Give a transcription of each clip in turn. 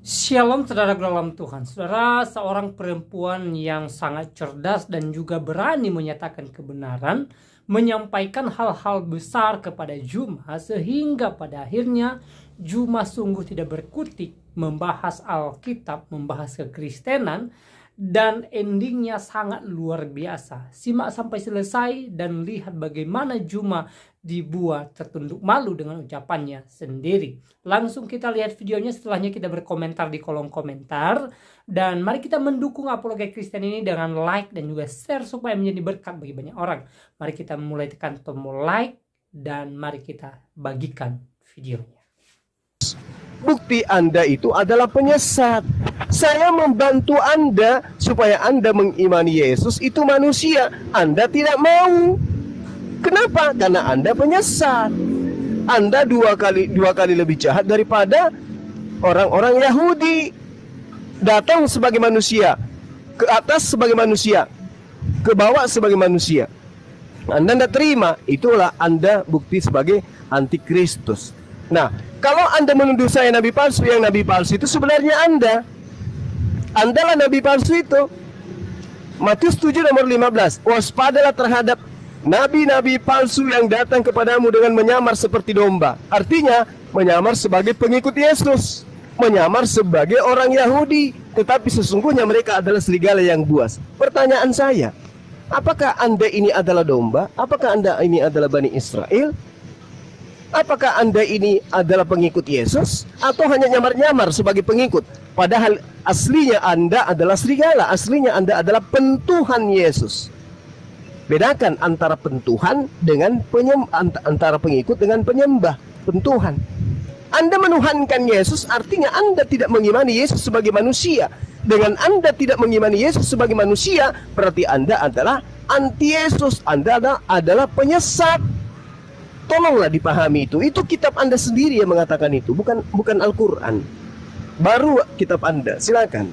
Shalom saudara dalam Tuhan. Saudara, seorang perempuan yang sangat cerdas dan juga berani menyatakan kebenaran, menyampaikan hal-hal besar kepada Juma, sehingga pada akhirnya Juma sungguh tidak berkutik membahas Alkitab, membahas kekristenan, dan endingnya sangat luar biasa. Simak sampai selesai dan lihat bagaimana Juma dibuat tertunduk malu dengan ucapannya sendiri. Langsung kita lihat videonya, setelahnya kita berkomentar di kolom komentar. Dan mari kita mendukung apologi Kristen ini dengan like dan juga share supaya menjadi berkat bagi banyak orang. Mari kita mulai tekan tombol like dan mari kita bagikan videonya. Bukti Anda itu adalah penyesat. Saya membantu Anda supaya Anda mengimani Yesus itu manusia. Anda tidak mau. Kenapa? Karena Anda penyesat. Anda dua kali lebih jahat daripada orang-orang Yahudi. Datang sebagai manusia, ke atas sebagai manusia, ke bawah sebagai manusia. Anda tidak terima, itulah Anda bukti sebagai antikristus. Nah, kalau Anda menuduh saya nabi palsu, yang nabi palsu itu sebenarnya Anda. Andalah nabi palsu itu. Matius 7 nomor 15. Waspadalah terhadap nabi-nabi palsu yang datang kepadamu dengan menyamar seperti domba. Artinya, menyamar sebagai pengikut Yesus, menyamar sebagai orang Yahudi, tetapi sesungguhnya mereka adalah serigala yang buas. Pertanyaan saya, apakah Anda ini adalah domba? Apakah Anda ini adalah Bani Israel? Apakah Anda ini adalah pengikut Yesus? Atau hanya nyamar-nyamar sebagai pengikut? Padahal aslinya Anda adalah serigala. Aslinya Anda adalah pentuhan Yesus. Bedakan antara pentuhan dengan antara pengikut dengan penyembah. Pentuhan. Anda menuhankan Yesus artinya Anda tidak mengimani Yesus sebagai manusia. Dengan Anda tidak mengimani Yesus sebagai manusia, berarti Anda adalah anti-Yesus. Anda adalah penyesat. Tolonglah dipahami itu. Itu kitab Anda sendiri yang mengatakan itu, bukan Al-Quran. Baru kitab Anda. Silakan.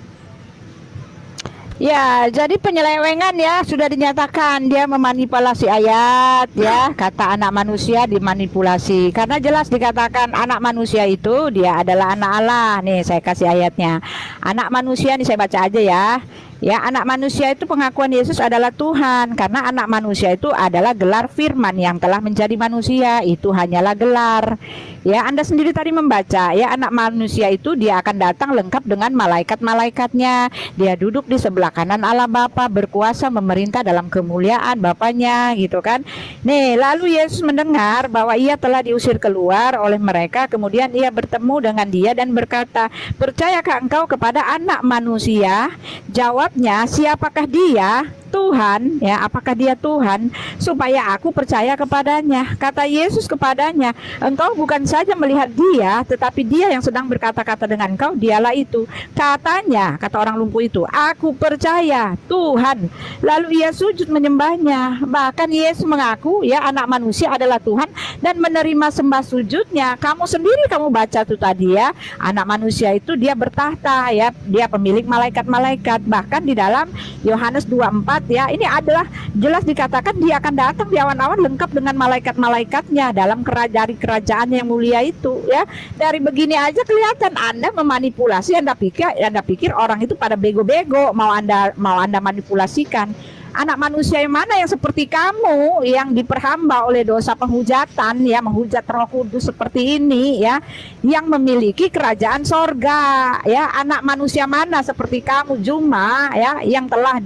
Ya, jadi penyelewengan ya sudah dinyatakan dia memanipulasi ayat ya, kata anak manusia dimanipulasi. Karena jelas dikatakan anak manusia itu dia adalah anak Allah. Nih saya kasih ayatnya. Anak manusia nih saya baca aja ya. Ya, anak manusia itu pengakuan Yesus adalah Tuhan. Karena anak manusia itu adalah gelar firman yang telah menjadi manusia. Itu hanyalah gelar. Ya, Anda sendiri tadi membaca ya, anak manusia itu dia akan datang lengkap dengan malaikat-malaikatnya. Dia duduk di sebelah kanan Allah Bapa, berkuasa memerintah dalam kemuliaan Bapaknya, gitu kan. Nih, lalu Yesus mendengar bahwa ia telah diusir keluar oleh mereka. Kemudian ia bertemu dengan dia dan berkata, "Percayakah engkau kepada anak manusia?" Jawabnya, "Siapakah dia?" Tuhan, ya, apakah dia Tuhan? Supaya aku percaya kepadanya. Kata Yesus kepadanya, "Engkau bukan saja melihat dia, tetapi dia yang sedang berkata-kata dengan engkau, dialah itu." Katanya, kata orang lumpuh itu, "Aku percaya Tuhan." Lalu ia sujud menyembahnya. Bahkan Yesus mengaku, ya, anak manusia adalah Tuhan dan menerima sembah sujudnya. Kamu sendiri kamu baca tuh tadi ya, anak manusia itu dia bertahta, ya, dia pemilik malaikat-malaikat. Bahkan di dalam Yohanes 2:4 ya, ini adalah jelas dikatakan dia akan datang di awan-awan lengkap dengan malaikat-malaikatnya dalam kerajaan yang mulia itu ya. Dari begini aja kelihatan Anda memanipulasi. Anda pikir orang itu pada bego-bego mau Anda manipulasikan. Anak manusia yang mana yang seperti kamu yang diperhamba oleh dosa penghujatan ya, menghujat Roh Kudus seperti ini ya, yang memiliki kerajaan sorga ya. Anak manusia mana seperti kamu Juma ya, yang telah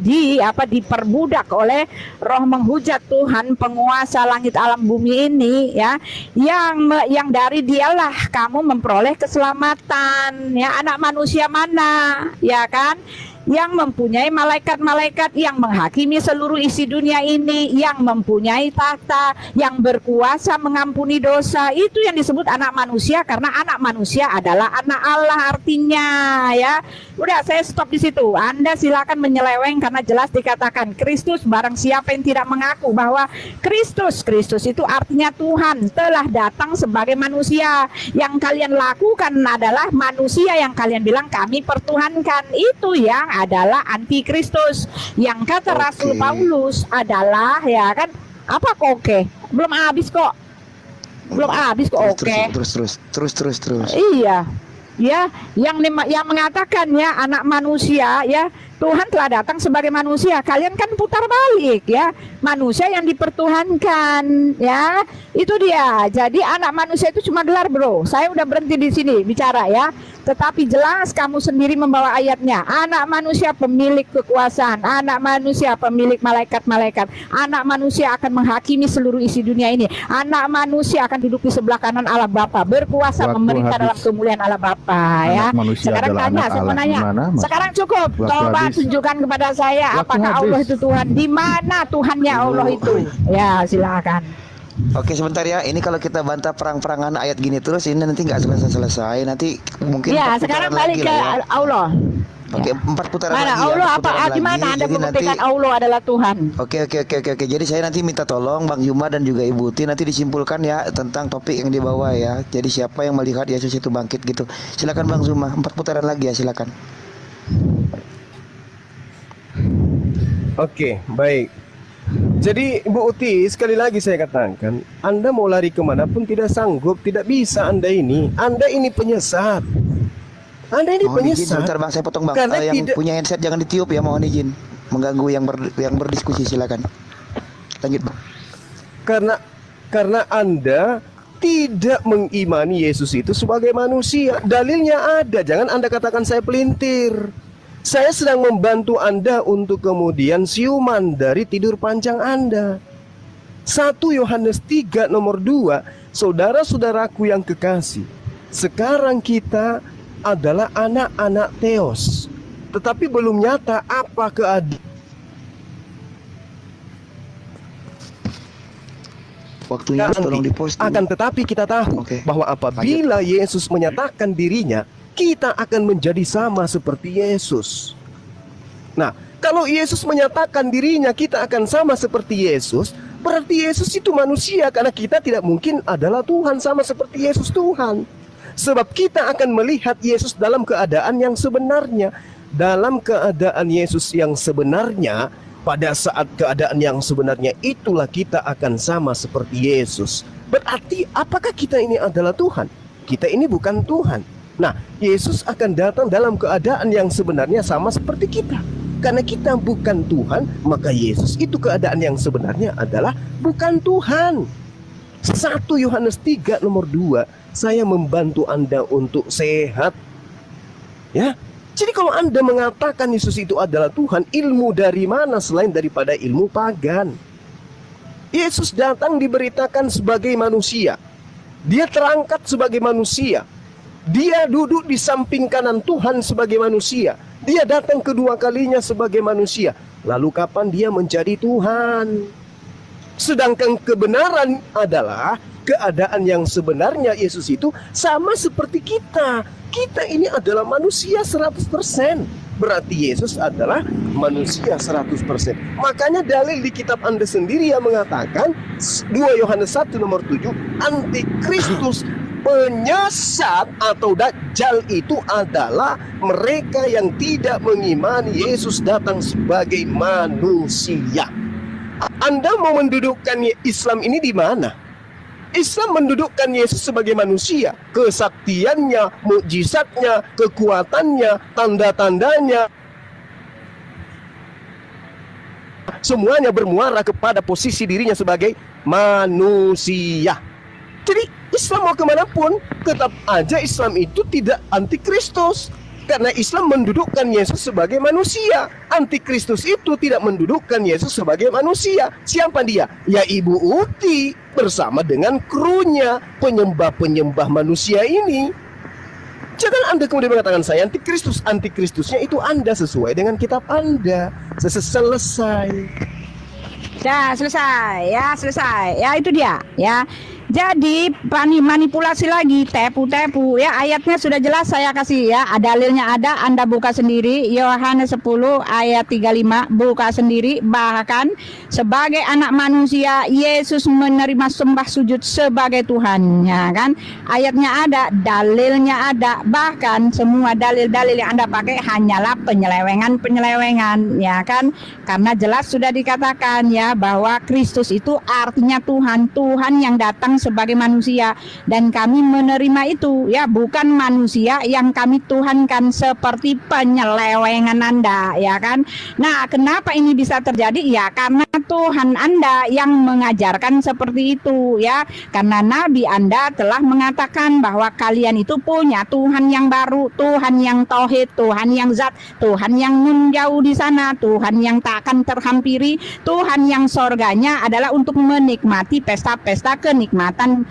diperbudak oleh roh menghujat Tuhan penguasa langit alam bumi ini ya, yang dari dialah kamu memperoleh keselamatan ya. Anak manusia mana ya kan, yang mempunyai malaikat-malaikat yang menghakimi seluruh isi dunia ini, yang mempunyai tahta, yang berkuasa mengampuni dosa. Itu yang disebut anak manusia, karena anak manusia adalah anak Allah artinya ya. Udah, saya stop di situ. Anda silakan menyeleweng karena jelas dikatakan Kristus. Barang siapa yang tidak mengaku bahwa Kristus itu artinya Tuhan telah datang sebagai manusia. Yang kalian lakukan adalah manusia yang kalian bilang kami pertuhankan. Itu yang adalah antikristus. Yang kata Rasul Paulus adalah ya kan, apa kok oke? Belum habis kok. Belum habis kok oke. Terus. Iya. ya, yang mengatakan ya anak manusia ya, Tuhan telah datang sebagai manusia. Kalian kan putar balik ya, manusia yang dipertuhankan ya, itu dia. Jadi anak manusia itu cuma gelar, bro. Saya udah berhenti di sini bicara ya, tetapi jelas kamu sendiri membawa ayatnya. Anak manusia pemilik kekuasaan, anak manusia pemilik malaikat-malaikat, anak manusia akan menghakimi seluruh isi dunia ini, anak manusia akan duduk di sebelah kanan Allah Bapa, berkuasa memerintah dalam kemuliaan Allah Bapa ya. Sekarang tanya, saya mau nanya. Sekarang cukup. Coba tunjukkan kepada saya apakah Allah itu Tuhan. Di mana Tuhannya Allah itu? Ya, silakan. Oke, sebentar ya. Ini kalau kita bantah perang-perangan ayat gini terus, ini nanti nggak selesai-selesai. Nanti mungkin ya, sekarang balik ke ya. Allah. Oke, 4 putaran mana lagi. Allah ya, apa? Gimana Anda jadi membuktikan nanti, Allah adalah Tuhan? Oke. Jadi saya nanti minta tolong Bang Yuma dan juga Ibu Uti nanti disimpulkan ya tentang topik yang dibawa ya. Jadi siapa yang melihat Yesus itu bangkit gitu. Silakan Bang Zuma, 4 putaran lagi ya, silakan. Oke, baik. Jadi Bu Uti, sekali lagi saya katakan, Anda mau lari kemanapun tidak sanggup, tidak bisa Anda ini. Anda ini penyesat. Anda ini Mohon izin penyesat. sebentar Bang, saya potong Bang. Karena Yang punya handset jangan ditiup ya, mohon izin. Mengganggu yang berdiskusi, silakan. Lanjut Bang. Karena Anda tidak mengimani Yesus itu sebagai manusia. Dalilnya ada. Jangan Anda katakan saya pelintir. Saya sedang membantu Anda untuk kemudian siuman dari tidur panjang Anda. 1 Yohanes 3 nomor 2, saudara-saudaraku yang kekasih, sekarang kita adalah anak-anak Theos, tetapi belum nyata apa keadaan. Waktunya tolong diposting. Akan tetapi kita tahu bahwa apabila Yesus menyatakan dirinya, kita akan menjadi sama seperti Yesus. Nah, kalau Yesus menyatakan dirinya kita akan sama seperti Yesus, berarti Yesus itu manusia, karena kita tidak mungkin adalah Tuhan sama seperti Yesus Tuhan. Sebab kita akan melihat Yesus dalam keadaan yang sebenarnya. Dalam keadaan Yesus yang sebenarnya, pada saat keadaan yang sebenarnya itulah kita akan sama seperti Yesus. Berarti apakah kita ini adalah Tuhan? Kita ini bukan Tuhan. Nah, Yesus akan datang dalam keadaan yang sebenarnya sama seperti kita. Karena kita bukan Tuhan, maka Yesus itu keadaan yang sebenarnya adalah bukan Tuhan. 1 Yohanes 3 nomor 2, saya membantu Anda untuk sehat. Ya. Jadi kalau Anda mengatakan Yesus itu adalah Tuhan, ilmu dari mana selain daripada ilmu pagan? Yesus datang diberitakan sebagai manusia. Dia terangkat sebagai manusia. Dia duduk di samping kanan Tuhan sebagai manusia. Dia datang kedua kalinya sebagai manusia. Lalu kapan dia menjadi Tuhan? Sedangkan kebenaran adalah keadaan yang sebenarnya Yesus itu sama seperti kita. Kita ini adalah manusia 100%. Berarti Yesus adalah manusia 100%. Makanya dalil di kitab Anda sendiri yang mengatakan 2 Yohanes 1 nomor 7, antikristus penyesat atau dajjal itu adalah mereka yang tidak mengimani Yesus datang sebagai manusia. Anda mau mendudukkan Islam ini di mana? Islam mendudukkan Yesus sebagai manusia. Kesaktiannya, mukjizatnya, kekuatannya, tanda-tandanya, semuanya bermuara kepada posisi dirinya sebagai manusia. Jadi Islam mau kemanapun, tetap aja Islam itu tidak antikristus. Karena Islam mendudukkan Yesus sebagai manusia. Antikristus itu tidak mendudukkan Yesus sebagai manusia. Siapa dia? Ya Ibu Uti bersama dengan krunya, penyembah-penyembah manusia ini. Jangan Anda kemudian mengatakan saya antikristus. Antikristusnya itu Anda sesuai dengan kitab Anda. Selesai. Ya, selesai. Ya, itu dia, ya. Jadi manipulasi lagi, tepu-tepu ya. Ayatnya sudah jelas saya kasih ya. Dalilnya ada, Anda buka sendiri. Yohanes 10 ayat 35, buka sendiri. Bahkan sebagai anak manusia Yesus menerima sembah sujud sebagai Tuhan, ya kan? Ayatnya ada, dalilnya ada. Bahkan semua dalil-dalil yang Anda pakai hanyalah penyelewengan, ya kan? Karena jelas sudah dikatakan ya bahwa Kristus itu artinya Tuhan, Tuhan yang datang sebagai manusia, dan kami menerima itu ya, bukan manusia yang kami tuhankan seperti penyelewengan Anda, ya kan. Nah, kenapa ini bisa terjadi? Ya karena Tuhan Anda yang mengajarkan seperti itu ya, karena nabi Anda telah mengatakan bahwa kalian itu punya Tuhan yang baru, Tuhan yang tauhid, Tuhan yang zat, Tuhan yang menjauh di sana, Tuhan yang tak akan terhampiri, Tuhan yang sorganya adalah untuk menikmati pesta-pesta kenikmatan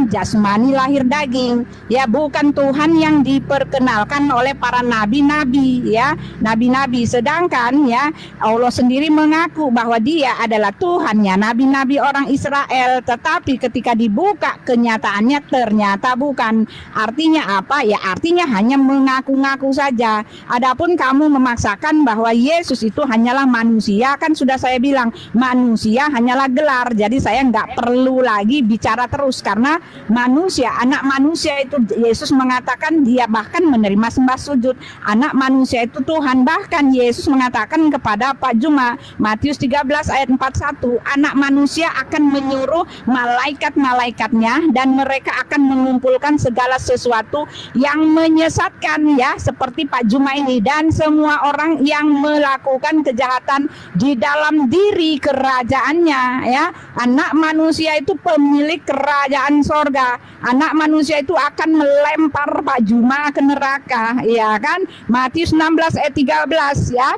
jasmani lahir daging ya, bukan Tuhan yang diperkenalkan oleh para nabi-nabi ya, nabi-nabi. Sedangkan ya Allah sendiri mengaku bahwa dia adalah Tuhannya nabi-nabi orang Israel, tetapi ketika dibuka kenyataannya ternyata bukan. Artinya apa? Ya artinya hanya mengaku-ngaku saja. Adapun kamu memaksakan bahwa Yesus itu hanyalah manusia, kan sudah saya bilang manusia hanyalah gelar. Jadi saya nggak perlu lagi bicara terus, karena manusia, anak manusia itu Yesus mengatakan dia bahkan menerima sembah sujud. Anak manusia itu Tuhan. Bahkan Yesus mengatakan kepada Pak Juma, Matius 13 ayat 41, anak manusia akan menyuruh malaikat-malaikatnya dan mereka akan mengumpulkan segala sesuatu yang menyesatkan ya, seperti Pak Juma ini dan semua orang yang melakukan kejahatan di dalam diri kerajaannya ya. Anak manusia itu pemilik kerajaan sorga. Anak manusia itu akan melempar Pak Juma ke neraka, ya kan. Matius 16 ayat 13 ya.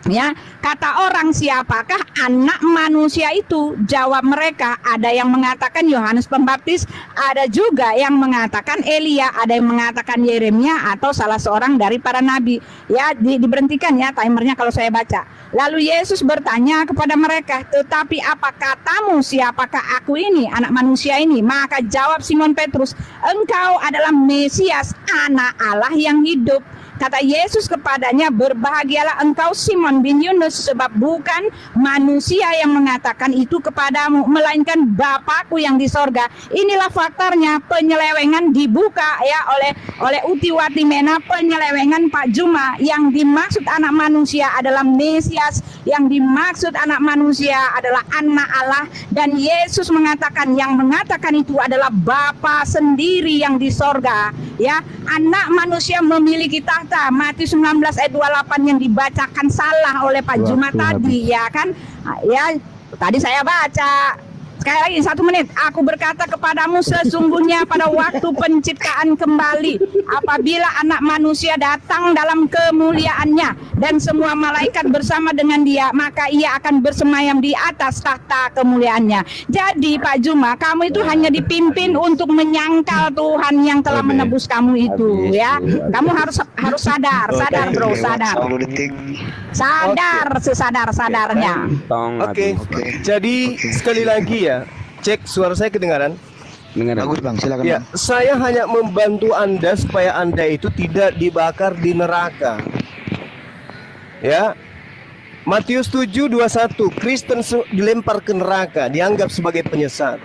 Ya, kata orang, siapakah anak manusia itu? Jawab mereka, ada yang mengatakan Yohanes Pembaptis, ada juga yang mengatakan Elia, ada yang mengatakan Yeremia atau salah seorang dari para nabi. Ya, diberhentikan ya timernya kalau saya baca. Lalu Yesus bertanya kepada mereka, tetapi apa katamu, siapakah aku ini, anak manusia ini? Maka jawab Simon Petrus, engkau adalah Mesias, anak Allah yang hidup. Kata Yesus kepadanya, berbahagialah engkau Simon bin Yunus, sebab bukan manusia yang mengatakan itu kepadamu, melainkan Bapakku yang di sorga. Inilah faktornya, penyelewengan dibuka ya oleh Uti Watimena, penyelewengan Pak Juma. Yang dimaksud anak manusia adalah Mesias, yang dimaksud anak manusia adalah anak Allah, dan Yesus mengatakan yang mengatakan itu adalah Bapa sendiri yang di sorga. Ya, anak manusia memiliki tahta. Matius 19 ayat 28 yang dibacakan salah oleh Pak Juma tadi ya kan. Ya, tadi saya baca. Sekali lagi 1 menit. Aku berkata kepadamu, sesungguhnya pada waktu penciptaan kembali, apabila anak manusia datang dalam kemuliaannya dan semua malaikat bersama dengan dia, maka ia akan bersemayam di atas tahta kemuliaannya. Jadi Pak Juma, kamu itu hanya dipimpin untuk menyangkal Tuhan yang telah menebus kamu itu ya. Kamu harus sadar bro, sadar. Sadar sesadar-sadarnya. Oke. Jadi sekali lagi ya, cek suara saya kedengaran? Bagus Bang, silakan. Ya, Bang. saya hanya membantu Anda supaya Anda itu tidak dibakar di neraka. Ya. Matius 7:21, Kristen dilempar ke neraka, dianggap sebagai penyesat.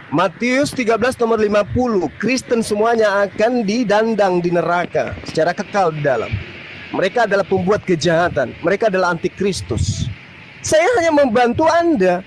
Matius 13 nomor 50, Kristen semuanya akan didandang di neraka secara kekal di dalam. Mereka adalah pembuat kejahatan, mereka adalah antikristus. Saya hanya membantu Anda.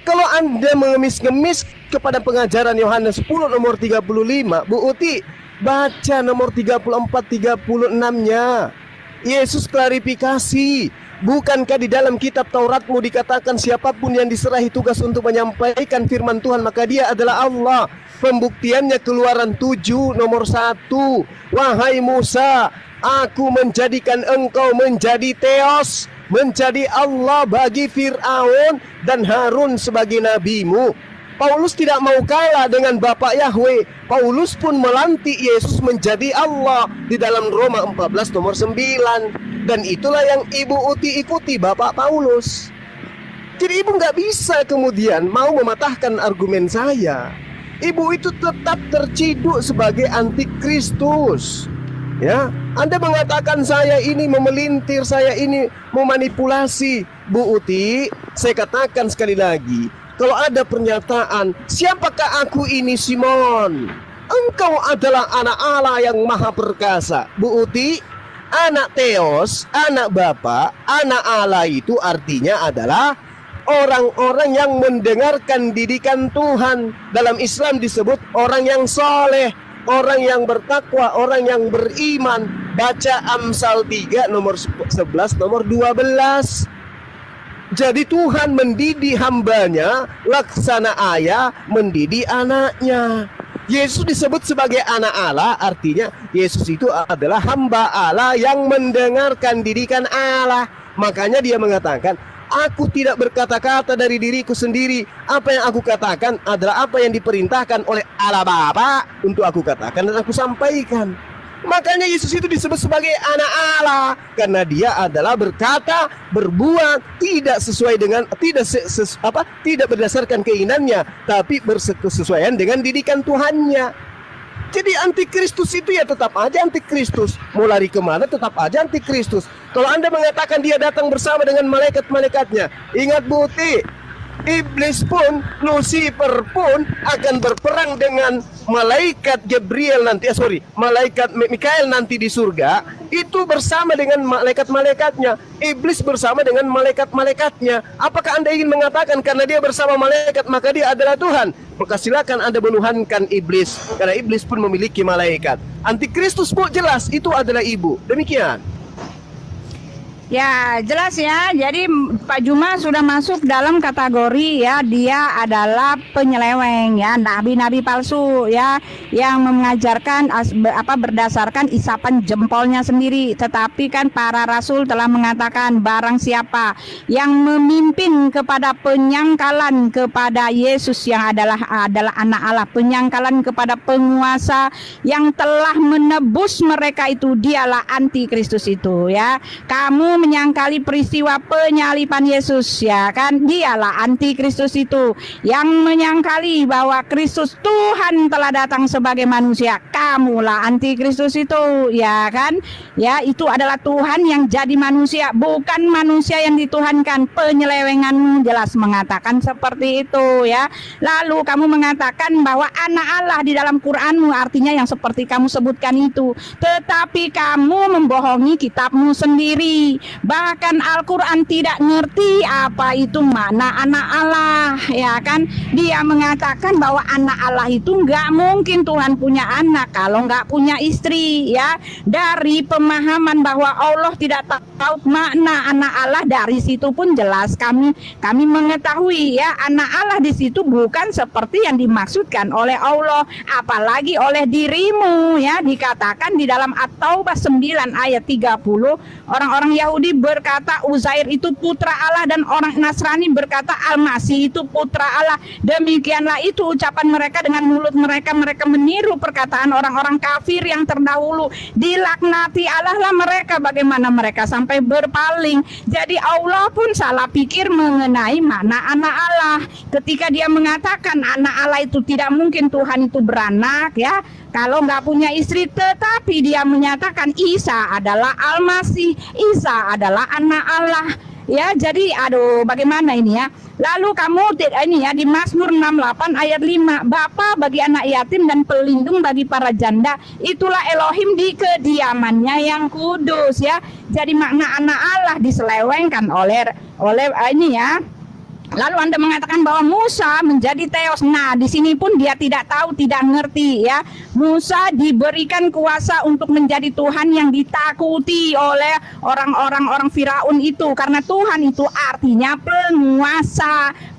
Kalau Anda mengemis-ngemis kepada pengajaran Yohanes 10 nomor 35, Bu Uti, baca nomor 34-36-nya. Yesus klarifikasi, bukankah di dalam kitab Tauratmu dikatakan siapapun yang diserahi tugas untuk menyampaikan firman Tuhan, maka dia adalah Allah. Pembuktiannya Keluaran 7 nomor 1, wahai Musa, aku menjadikan engkau menjadi Theos, menjadi Allah bagi Fir'aun dan Harun sebagai nabimu. Paulus tidak mau kalah dengan Bapak Yahweh. Paulus pun melantik Yesus menjadi Allah di dalam Roma 14 nomor 9. Dan itulah yang Ibu Uti ikuti Bapak Paulus. Jadi Ibu nggak bisa kemudian mau mematahkan argumen saya. Ibu itu tetap terciduk sebagai antikristus. Ya, Anda mengatakan saya ini memelintir, saya ini memanipulasi. Bu Uti, saya katakan sekali lagi, kalau ada pernyataan, siapakah aku ini Simon? Engkau adalah anak Allah yang maha perkasa. Bu Uti, anak Theos, anak Bapa, anak Allah itu artinya adalah orang-orang yang mendengarkan didikan Tuhan. Dalam Islam disebut orang yang soleh, orang yang bertakwa, orang yang beriman. Baca Amsal 3 nomor 11 nomor 12. Jadi Tuhan mendidik hambanya, laksana ayah mendidik anaknya. Yesus disebut sebagai anak Allah, artinya Yesus itu adalah hamba Allah yang mendengarkan didikan Allah. Makanya dia mengatakan, aku tidak berkata-kata dari diriku sendiri. Apa yang aku katakan adalah apa yang diperintahkan oleh Allah Bapa untuk aku katakan dan aku sampaikan. Makanya Yesus itu disebut sebagai anak Allah karena dia adalah berkata, berbuat tidak sesuai dengan tidak berdasarkan keinginannya, tapi bersesuaian dengan didikan Tuhannya. Jadi antikristus itu ya tetap aja antikristus. Mau lari kemana tetap aja antikristus. Kalau Anda mengatakan dia datang bersama dengan malaikat-malaikatnya, ingat Buti, iblis pun, Lucifer pun akan berperang dengan malaikat Gabriel nanti, malaikat Mikael nanti di surga. Itu bersama dengan malaikat-malaikatnya. Iblis bersama dengan malaikat-malaikatnya. Apakah Anda ingin mengatakan karena dia bersama malaikat maka dia adalah Tuhan? Maka silakan Anda menuhankan iblis, karena iblis pun memiliki malaikat. Antikristus pun jelas itu adalah ibu. Demikian. Ya, jelas ya. Jadi Pak Juma sudah masuk dalam kategori ya, dia adalah penyeleweng ya, nabi-nabi palsu ya, yang mengajarkan berdasarkan isapan jempolnya sendiri. Tetapi kan para rasul telah mengatakan barang siapa yang memimpin kepada penyangkalan kepada Yesus yang adalah anak Allah, penyangkalan kepada penguasa yang telah menebus mereka, itu dialah antikristus itu ya. Kamu menyangkali peristiwa penyaliban Yesus ya kan, dialah antikristus itu yang menyangkali bahwa Kristus Tuhan telah datang sebagai manusia. Kamulah antikristus itu ya kan, ya itu adalah Tuhan yang jadi manusia, bukan manusia yang dituhankan. Penyelewenganmu jelas mengatakan seperti itu ya. Lalu kamu mengatakan bahwa anak Allah di dalam Quranmu, artinya yang seperti kamu sebutkan itu, tetapi kamu membohongi kitabmu sendiri. Bahkan Al-Quran tidak ngerti apa itu makna anak Allah ya kan. Dia mengatakan bahwa anak Allah itu nggak mungkin Tuhan punya anak kalau nggak punya istri ya. Dari pemahaman bahwa Allah tidak tahu makna anak Allah, dari situ pun jelas kami mengetahui ya, anak Allah di situ bukan seperti yang dimaksudkan oleh Allah, apalagi oleh dirimu ya. Dikatakan di dalam At-Taubah 9 ayat 30, orang-orang Yahudi berkata Uzair itu putra Allah, dan orang Nasrani berkata Al-Masih itu putra Allah. Demikianlah itu ucapan mereka, dengan mulut mereka meniru perkataan orang-orang kafir yang terdahulu. Dilaknati Allah lah mereka, bagaimana mereka sampai berpaling. Jadi Allah pun salah pikir mengenai makna anak Allah ketika dia mengatakan anak Allah itu tidak mungkin Tuhan itu beranak ya, kalau nggak punya istri. Tetapi dia menyatakan Isa adalah Al-Masih, Isa adalah anak Allah ya. Jadi aduh bagaimana ini ya. Lalu kamu ini ya, di Mazmur 68 ayat 5, Bapa bagi anak yatim dan pelindung bagi para janda, itulah Elohim di kediamannya yang kudus ya. Jadi makna anak Allah diselewengkan oleh ini ya. Lalu Anda mengatakan bahwa Musa menjadi Theos. Nah, di sini pun dia tidak tahu, tidak ngerti ya. Musa diberikan kuasa untuk menjadi Tuhan yang ditakuti oleh orang Firaun itu, karena Tuhan itu artinya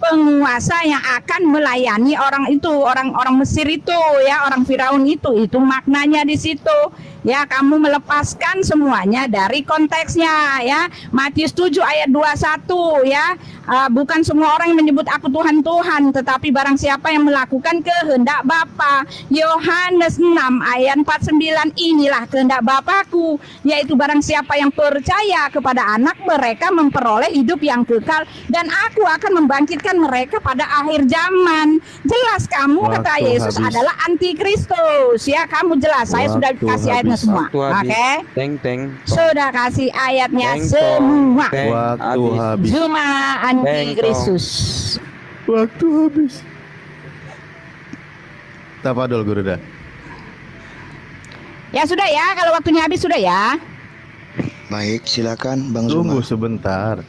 penguasa yang akan melayani orang itu, orang Mesir itu ya, orang Firaun itu maknanya di situ. Ya, kamu melepaskan semuanya dari konteksnya ya. Matius 7 ayat 21 ya. Bukan semua orang yang menyebut aku Tuhan, tetapi barang siapa yang melakukan kehendak Bapa. Yohanes 6 ayat 49, inilah kehendak Bapakku, yaitu barang siapa yang percaya kepada anak, mereka memperoleh hidup yang kekal, dan aku akan membangkitkan mereka pada akhir zaman. Jelas kamu kata Yesus adalah antikristus ya. Kamu jelas, saya sudah kasih ayatnya semua. Oke. Sudah kasih ayatnya semua. Waktu habis. Cuma antikristus. Waktu habis. Tafadhol Guru dah. Ya sudah ya, kalau waktunya habis sudah ya. Baik, silakan Bang Zuma. Tunggu sebentar.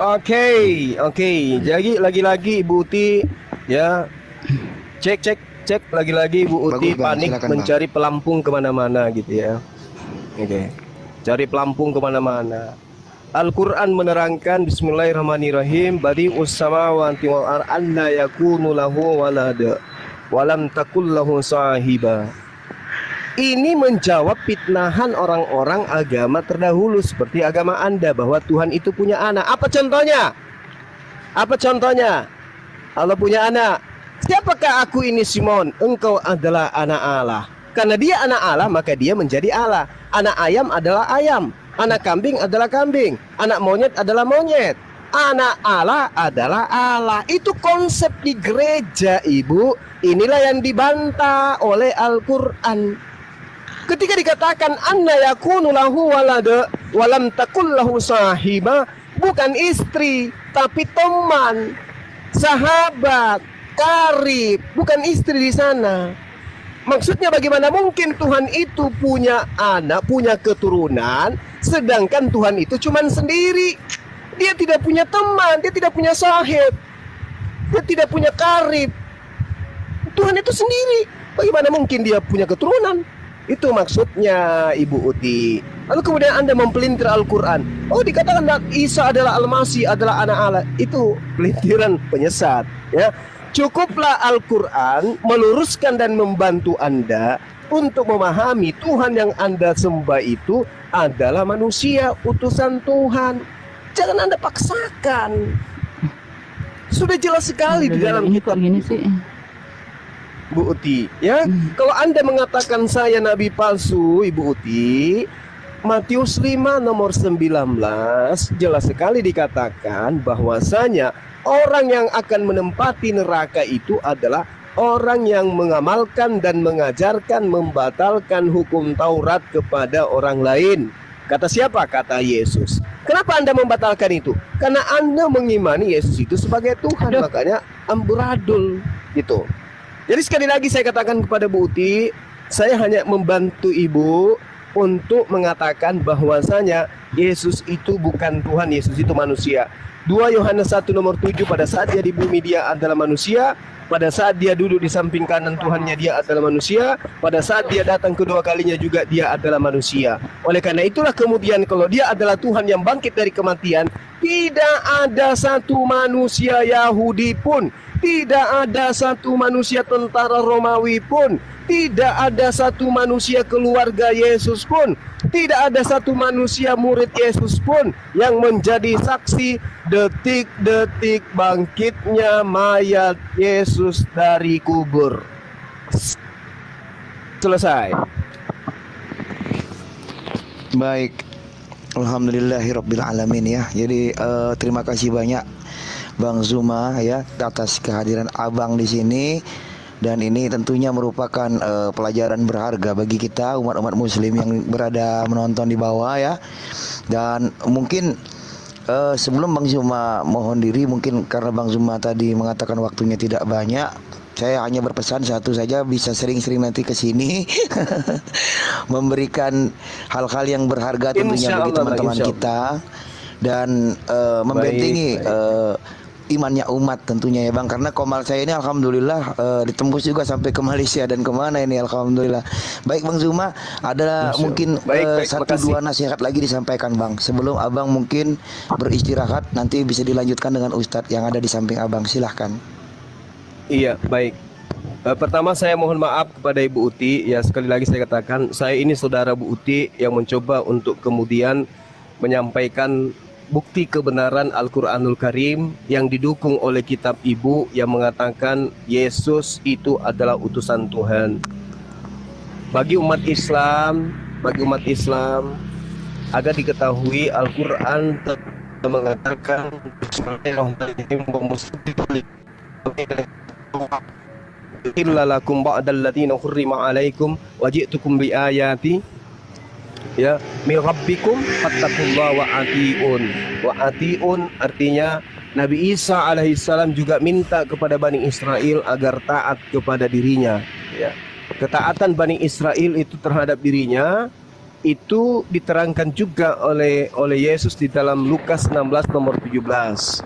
Oke. Jadi lagi-lagi Ibu Uti ya cek lagi-lagi Ibu Uti Bagus, Bang. panik Silakan, mencari pelampung kemana-mana gitu ya. Oke. Cari pelampung kemana-mana. Al-Quran menerangkan Bismillahirrahmanirrahim, Badi'us samawati wal ard anna yakunu lahu walada walam takul lahu sahiba. Ini menjawab fitnahan orang-orang agama terdahulu seperti agama Anda bahwa Tuhan itu punya anak. Apa contohnya? Allah punya anak. Siapakah aku ini Simon? Engkau adalah anak Allah. Karena dia anak Allah maka dia menjadi Allah. Anak ayam adalah ayam, anak kambing adalah kambing, anak monyet adalah monyet. Anak Allah adalah Allah. Itu konsep di gereja, Ibu. Inilah yang dibantah oleh Al-Quran. Ketika dikatakan anna yakunu lahu walada walam takul lahu sahiba, bukan istri tapi teman, sahabat, karib, bukan istri di sana. Maksudnya bagaimana mungkin Tuhan itu punya anak, punya keturunan, sedangkan Tuhan itu cuman sendiri. Dia tidak punya teman, dia tidak punya sahib, dia tidak punya karib. Tuhan itu sendiri. Bagaimana mungkin dia punya keturunan? Itu maksudnya Ibu Uti. Lalu kemudian Anda mempelintir Al-Quran. Oh, dikatakan Isa adalah Al-Masih, adalah anak Allah. Itu pelintiran penyesat, ya. Cukuplah Al-Quran meluruskan dan membantu Anda untuk memahami Tuhan yang Anda sembah itu adalah manusia, utusan Tuhan. Jangan Anda paksakan. Sudah jelas sekali di dalam kitab gini sih. Bu Uti, ya. Kalau Anda mengatakan saya nabi palsu, Ibu Uti, Matius 5 nomor 19 jelas sekali dikatakan bahwasanya orang yang akan menempati neraka itu adalah orang yang mengamalkan dan mengajarkan membatalkan hukum Taurat kepada orang lain. Kata siapa? Kata Yesus. Kenapa Anda membatalkan itu? Karena Anda mengimani Yesus itu sebagai Tuhan. Makanya amburadul gitu. Jadi sekali lagi saya katakan kepada Bu Uti, saya hanya membantu Ibu untuk mengatakan bahwasanya Yesus itu bukan Tuhan, Yesus itu manusia. 2 Yohanes 1 nomor 7, pada saat dia di bumi dia adalah manusia, pada saat dia duduk di samping kanan Tuhannya dia adalah manusia, pada saat dia datang kedua kalinya juga dia adalah manusia. Oleh karena itulah kemudian kalau dia adalah Tuhan yang bangkit dari kematian, tidak ada satu manusia Yahudi pun, tidak ada satu manusia tentara Romawi pun, tidak ada satu manusia keluarga Yesus pun, tidak ada satu manusia murid Yesus pun yang menjadi saksi detik-detik bangkitnya mayat Yesus dari kubur. Selesai. Baik, alhamdulillahirabbil alamin ya. Jadi terima kasih banyak Bang Zuma ya atas kehadiran Abang di sini. Dan ini tentunya merupakan pelajaran berharga bagi kita umat-umat muslim yang berada menonton di bawah ya. Dan mungkin sebelum Bang Zuma mohon diri, mungkin karena Bang Zuma tadi mengatakan waktunya tidak banyak, saya hanya berpesan satu saja, bisa sering-sering nanti ke sini memberikan hal-hal yang berharga tentunya bagi teman-teman kita dan membentengi imannya umat tentunya ya Bang, karena komal saya ini alhamdulillah ditembus juga sampai ke Malaysia dan kemana ini alhamdulillah. Baik Bang Zuma, ada mungkin satu dua nasihat lagi disampaikan Bang sebelum Abang mungkin beristirahat, nanti bisa dilanjutkan dengan Ustadz yang ada di samping Abang, silahkan. Iya, baik. Pertama saya mohon maaf kepada Ibu Uti. Ya, sekali lagi saya katakan, saya ini saudara Bu Uti yang mencoba untuk kemudian menyampaikan bukti kebenaran Al-Quranul Karim yang didukung oleh kitab Ibu yang mengatakan Yesus itu adalah utusan Tuhan. Bagi umat Islam agar diketahui Al-Quran mengatakan illalakum ba'dal ladina hurrima alaikum waji'tukum bi ayati ya min rabbikum fattaqullaha wa atiun artinya Nabi Isa alaihissalam juga minta kepada Bani Israel agar taat kepada dirinya ya. Ketaatan Bani Israel itu terhadap dirinya itu diterangkan juga oleh Yesus di dalam Lukas 16 nomor 17.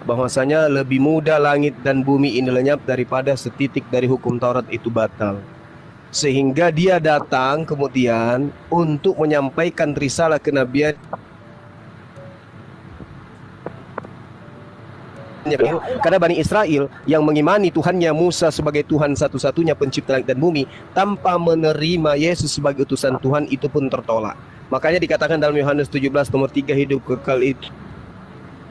Bahwasanya lebih mudah langit dan bumi ini lenyap daripada setitik dari hukum Taurat itu batal. Sehingga dia datang kemudian untuk menyampaikan risalah kenabian karena Bani Israel yang mengimani Tuhannya Musa sebagai Tuhan satu-satunya pencipta langit dan bumi tanpa menerima Yesus sebagai utusan Tuhan itu pun tertolak. Makanya dikatakan dalam Yohanes 17 nomor 3 hidup kekal itu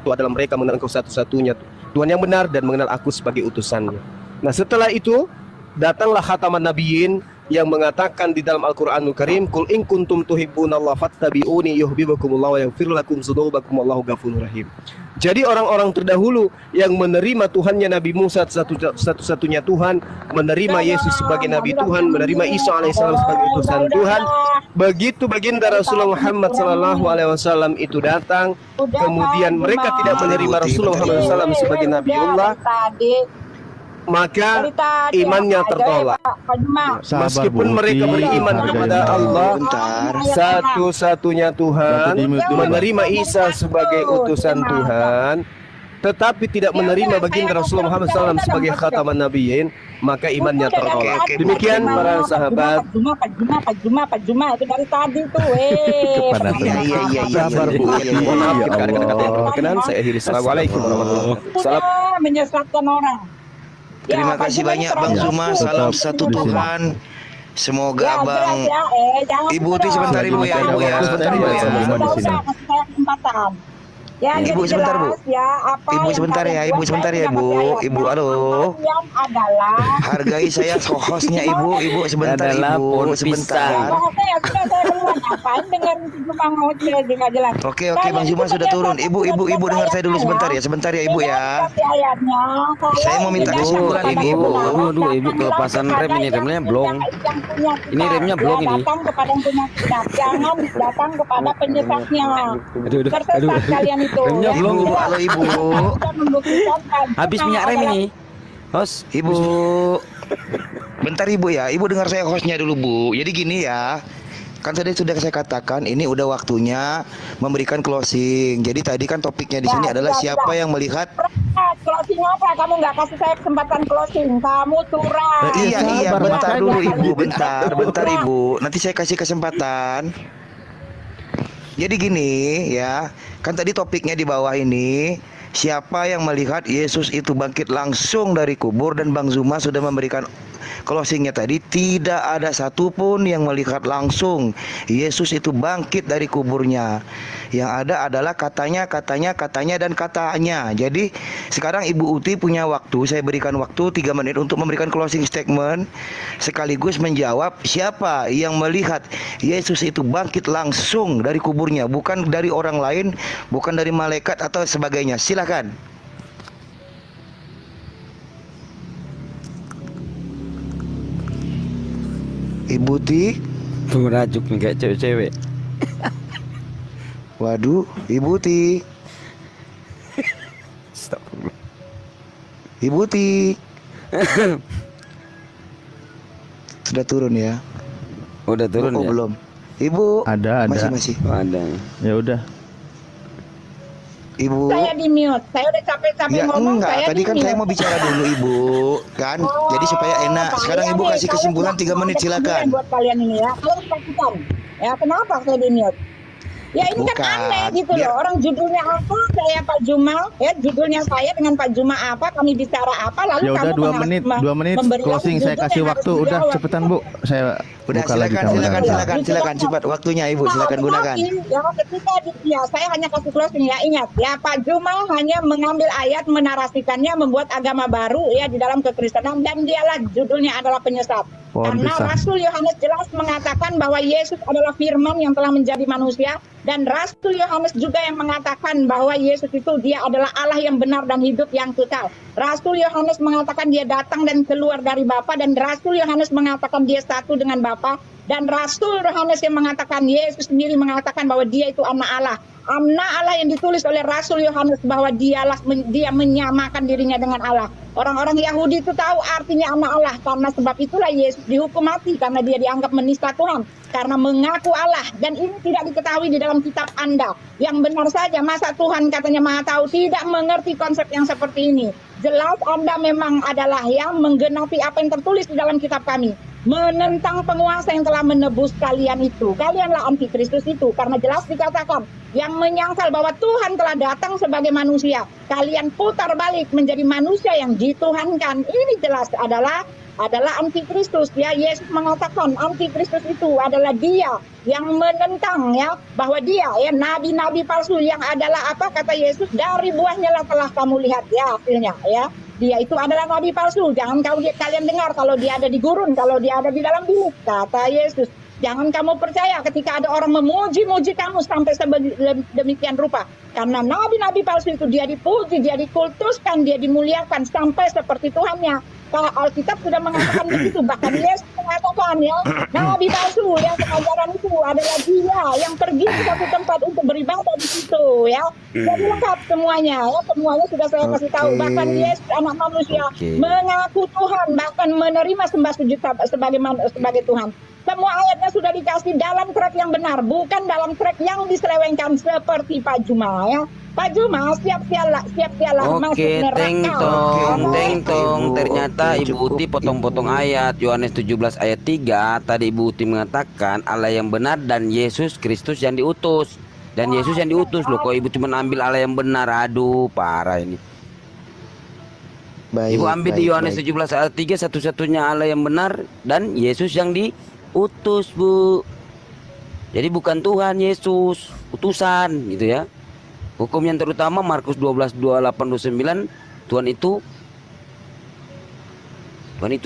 adalah mereka mengenal Engkau satu-satunya Tuhan yang benar dan mengenal Aku sebagai utusannya. Nah setelah itu datanglah khataman nabiyyin yang mengatakan di dalam Al-Qur'anul Karim, "Qul in kuntum tuhibbunallaha fattabi'uni yuhibbukumullah wa yaghfir lakum dzunubakum wallahu ghafurur rahim." Jadi orang-orang terdahulu yang menerima Tuhannya Nabi Musa satu-satunya Tuhan, menerima Yesus sebagai Nabi Tuhan, menerima Isa alaihissalam sebagai utusan Tuhan. Begitu baginda Rasulullah Muhammad sallallahu alaihi wasallam itu datang, kemudian mereka tidak menerima Rasulullah Muhammad SAW sebagai Nabiullah, maka imannya tertolak. Meskipun mereka beriman kepada Allah satu-satunya Tuhan, menerima Isa sebagai utusan Tuhan, tetapi tidak menerima baginda Rasulullah Muhammad SAW sebagai khataman nabiyyin, maka imannya tertolak. Demikian para sahabat. Pak Juma itu dari tadi tuh. Sabar Bu. Mohon maaf kita ada kata-kata yang berkenan. Saya akhiri. Assalamualaikum warahmatullahi wabarakatuh. Menyesatkan orang. Terima kasih banyak Bang Zuma. Salam satu Tuhan. Semoga Bang Ibu Uti sebentar Ibu ya, Ibu ya. Sebentar Ibu ya. Ya, Ibu sebentar Bu. Ibu sebentar ya, Ibu sebentar ya Bu. Ibu halo. Yang adalah hargai saya hostnya Ibu. Ibu sebentar Ibu. Sebentar. Oke Bang Zuma sudah turun. Ibu dengar saya dulu sebentar ya Ibu ya. Saya mau minta kesimpulan ini Ibu. Ibu kelepasan rem ini, remnya blong. Ini remnya blong ini. Datang kepada yang punya kitab, jangan datang kepada penyesatnya. Tersesat kalian itu. Remnya blong Ibu. Halo Ibu. Habis minyak rem ini. Host, Ibu. Bentar Ibu ya. Ibu dengar saya hostnya dulu Bu. Jadi gini ya. Kan tadi sudah saya katakan ini udah waktunya memberikan closing. Jadi tadi kan topiknya di sini adalah siapa yang melihat. Closing apa? Kamu nggak kasih saya kesempatan closing. Kamu curang. Iya, bentar dulu Ibu, bentar Ibu. Nanti saya kasih kesempatan. Jadi gini ya, kan tadi topiknya di bawah ini, siapa yang melihat Yesus itu bangkit langsung dari kubur, dan Bang Zuma sudah memberikan closingnya tadi. Tidak ada satupun yang melihat langsung Yesus itu bangkit dari kuburnya. Yang ada adalah katanya dan katanya. Jadi sekarang Ibu Uti punya waktu, saya berikan waktu 3 menit untuk memberikan closing statement sekaligus menjawab siapa yang melihat Yesus itu bangkit langsung dari kuburnya, bukan dari orang lain, bukan dari malaikat atau sebagainya. Silakan. Ibu Ti merajuk nih kayak cewek-cewek. Waduh, Ibu Ti. Ibu Ti. Sudah turun ya? Udah turun ya? Belum. Ibu. Ada. Masih. Oh, ada. Ya udah. Ibu. Saya di mute. Saya udah capek-capek Ya ngomong. enggak, Saya tadi kan saya mau bicara dulu Ibu. Kan? Jadi supaya enak. Sekarang Ibu kasih kesimpulan 3 menit silakan. Buat kalian ini ya. Kalian saksikan. Ya, kenapa saya di mute? Ya ini Bukan. kan aneh gitu loh. Orang judulnya apa? Saya Pak Juma. Ya judulnya saya dengan Pak Juma apa? Kami bicara apa? Lalu Ya udah kamu 2 menit closing, saya kasih waktu. Udah cepetan Bu. Saya Udah buka lagi silakan cepat waktunya Ibu, silakan gunakan. Ya ketika saya hanya kasih closing ya, ingat ya, Pak Juma hanya mengambil ayat, menarasikannya, membuat agama baru ya di dalam kekristenan, dan dialah judulnya adalah penyesat. Pohon Karena pisang. Rasul Yohanes jelas mengatakan bahwa Yesus adalah firman yang telah menjadi manusia Dan Rasul Yohanes juga yang mengatakan bahwa Yesus itu dia adalah Allah yang benar dan hidup yang kekal. Rasul Yohanes mengatakan dia datang dan keluar dari Bapa, dan Rasul Yohanes mengatakan dia satu dengan Bapa, dan Rasul Yohanes yang mengatakan Yesus sendiri mengatakan bahwa dia itu anak Allah. Anak Allah yang ditulis oleh Rasul Yohanes bahwa dia menyamakan dirinya dengan Allah. Orang-orang Yahudi itu tahu artinya anak Allah, karena sebab itulah Yesus dihukum mati karena dia dianggap menista Tuhan karena mengaku Allah, dan ini tidak diketahui di dalam kitab Anda. Yang benar saja, masa Tuhan katanya Maha Tahu tidak mengerti konsep yang seperti ini. Jelas Anda memang adalah yang menggenapi apa yang tertulis di dalam kitab kami, menentang penguasa yang telah menebus kalian itu. Kalianlah antikristus itu, karena jelas dikatakan yang menyangkal bahwa Tuhan telah datang sebagai manusia, kalian putar balik menjadi manusia yang dituhankan. Ini jelas adalah antikristus ya. Yesus mengatakan antikristus itu adalah dia yang menentang ya, bahwa dia ya nabi-nabi palsu yang adalah apa kata Yesus, dari buahnya lah telah kamu lihat ya hasilnya ya. Dia itu adalah nabi palsu. Jangan kalian dengar kalau dia ada di gurun, kalau dia ada di dalam bilik, kata Yesus. Jangan kamu percaya ketika ada orang memuji-muji kamu sampai demikian rupa. Karena nabi-nabi palsu itu dia dipuji, dia dikultuskan, dia dimuliakan sampai seperti Tuhannya. Kalau Alkitab sudah mengatakan begitu, bahkan Yesus mengatakan ya, nabi palsu yang pengajaran itu adalah dia yang pergi ke satu tempat untuk beribadah di situ ya. Jadi lengkap semuanya ya, semuanya sudah saya kasih tahu. Bahkan Yesus anak manusia mengaku Tuhan, bahkan menerima sembah sujud sebagai Tuhan. Semua ayatnya sudah dikasih dalam track yang benar, bukan dalam track yang diselewengkan seperti Pak Juma ya. Pak Juma siap-sialah masuk neraka. Teng-tong. Ternyata Ibu Uti potong-potong ayat. Yohanes 17 ayat 3. Tadi Ibu Uti mengatakan Allah yang benar dan Yesus Kristus yang diutus. Dan Yesus yang diutus loh. Kok Ibu cuma ambil Allah yang benar? Aduh, parah ini. Ibu ambil di Yohanes 17 ayat 3 satu-satunya Allah yang benar dan Yesus yang diutus, Bu. Jadi bukan Tuhan Yesus, utusan gitu ya. Hukum yang terutama Markus 12, 28, 29, Tuhan itu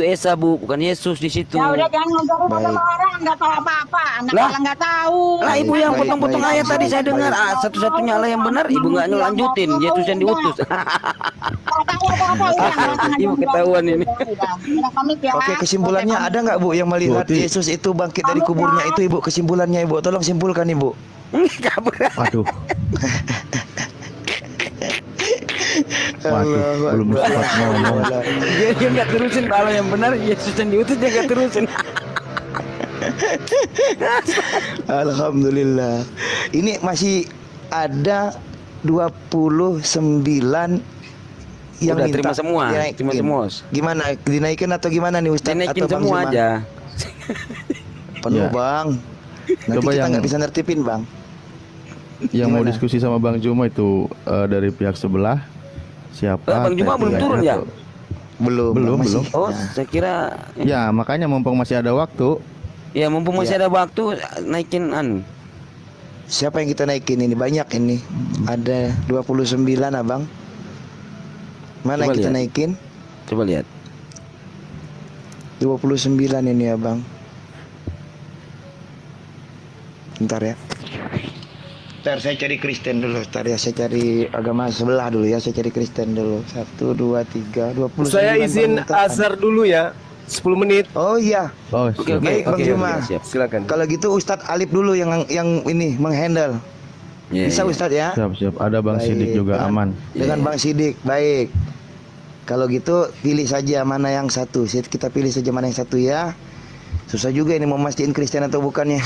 Esa, Bu, bukan Yesus di situ. Ya udah jangan ngobrol sama orang, nggak tahu apa-apa. Anak kalian nggak tahu. Lah Ibu yang potong-potong ayat tadi saya dengar satu-satunya Allah yang benar, Ibu nggak ngelanjutin, Yesus yang diutus. Ibu ketahuan ini. Oke, kesimpulannya ada nggak Bu yang melihat Yesus itu bangkit dari kuburnya itu, Ibu? Kesimpulannya Ibu, tolong simpulkan Ibu. Waduh. Waduh, belum sempat ngomong. Dia nggak terusin Allah yang benar, Yesus yang diutus dia nggak terusin. Alhamdulillah. Ini masih ada 29 yang udah minta terima semua. Gimana? Dinaikin atau gimana nih Ustaz? Dinaikin atau semua Bang aja. Penuh Bang. Nanti Coba kita yang nggak bisa nertipin Bang. Yang mau diskusi sama Bang Juma itu dari pihak sebelah siapa? Bang Juma belum turun ya? Belum. Oh, saya kira ya makanya mumpung masih ada waktu. Ya mumpung masih ada waktu naikin Siapa yang kita naikin ini? Banyak ini. Ada 29 Abang. Mana coba yang kita lihat. naikin? Coba lihat. 29 ini Abang. Bentar ya. Ntar saya cari Kristen dulu. Ntar ya saya cari agama sebelah dulu ya. Saya cari Kristen dulu. 1, 2, 3, 29. Saya izin azhar dulu ya. 10 menit. Oh iya. Oh, Oke, Baik Bang Juma. Silakan. Kalau gitu Ustadz Alif dulu yang ini menghandle. Bisa Ustadz ya? Siap. Ada Bang Baik, Sidik juga aman. Dengan Bang Sidik, baik. Kalau gitu pilih saja mana yang satu. Kita pilih saja mana yang satu ya. Susah juga ini mau mastiin Kristen atau bukannya.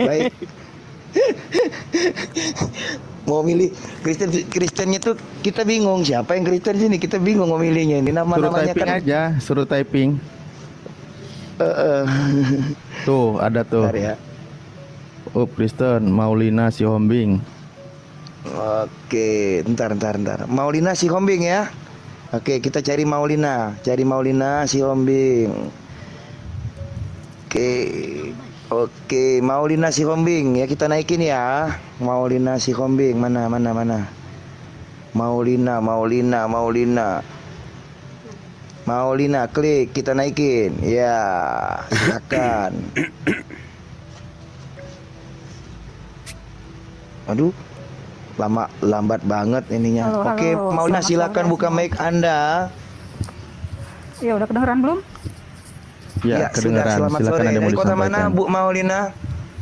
Baik. Mau milih Kristennya tuh kita bingung siapa yang Kristen sini, kita bingung mau milihnya ini nama-namanya Suruh typing kan. aja, suruh typing. Tuh, ada tuh. Bentar ya. Oh, Kristen, Maulina Sihombing. Oke, ntar. Maulina Sihombing ya. Oke, kita cari Maulina Sihombing. Oke, Maulina Sihombing ya, kita naikin ya. Maulina Sihombing mana? Maulina, klik, kita naikin. Ya, silakan. Aduh, lambat banget ininya. Halo, Oke, halo. Maulina Selamat silakan sore buka semua. mic Anda. Ya udah kedengeran belum? Ya, kedengaran. Selamat Silakan sore. ada yang mau Dari kota mana disampaikan. Bu Maulina?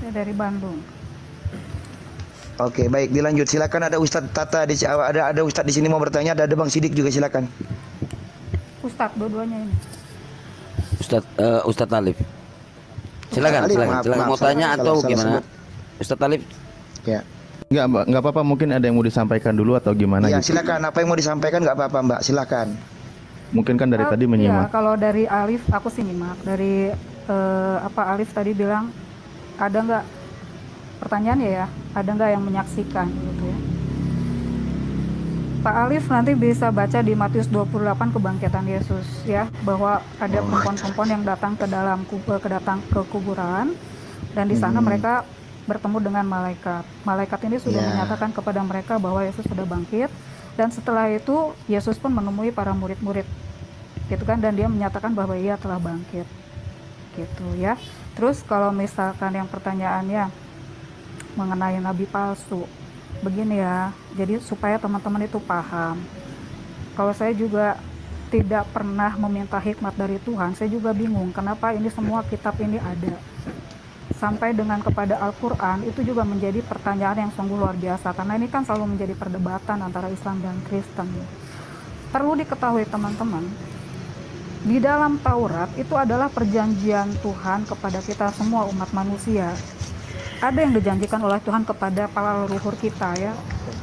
Ya dari Bandung. Oke, baik, dilanjut. Silakan, ada Ustadz Tata di ada Ustadz di sini mau bertanya, ada Bang Sidik juga, silakan. Ustadz dua-duanya ini. Ustadz Alif. Silakan, Alif, silakan. maaf, Silakan maaf, mau tanya salah atau gimana? sebut. Ustadz Alif. Ya. Nggak apa-apa, mungkin ada yang mau disampaikan dulu atau gimana Iya, gitu. silakan. Apa yang mau disampaikan nggak apa-apa, Mbak. Silakan. Mungkin kan dari tadi Iya, menyimak. kalau dari Alif aku sih nyimak. Dari Alif tadi bilang ada nggak pertanyaan ya, ada nggak yang menyaksikan gitu ya. Pak Alif nanti bisa baca di Matius 28 kebangkitan Yesus ya, bahwa ada perempuan-perempuan yang datang ke dalam ke kuburan, dan di sana mereka bertemu dengan malaikat. Malaikat ini sudah menyatakan kepada mereka bahwa Yesus sudah bangkit, dan setelah itu Yesus pun menemui para murid-murid gitu kan, dan dia menyatakan bahwa ia telah bangkit gitu ya. Terus kalau misalkan yang pertanyaannya mengenai nabi palsu, begini ya, jadi supaya teman-teman itu paham, kalau saya juga tidak pernah meminta hikmat dari Tuhan, saya juga bingung kenapa ini semua kitab ini ada. Sampai dengan kepada Al-Quran itu juga menjadi pertanyaan yang sungguh luar biasa, karena ini kan selalu menjadi perdebatan antara Islam dan Kristen. Perlu diketahui teman-teman, di dalam Taurat itu adalah perjanjian Tuhan kepada kita semua umat manusia. Ada yang dijanjikan oleh Tuhan kepada para leluhur kita ya,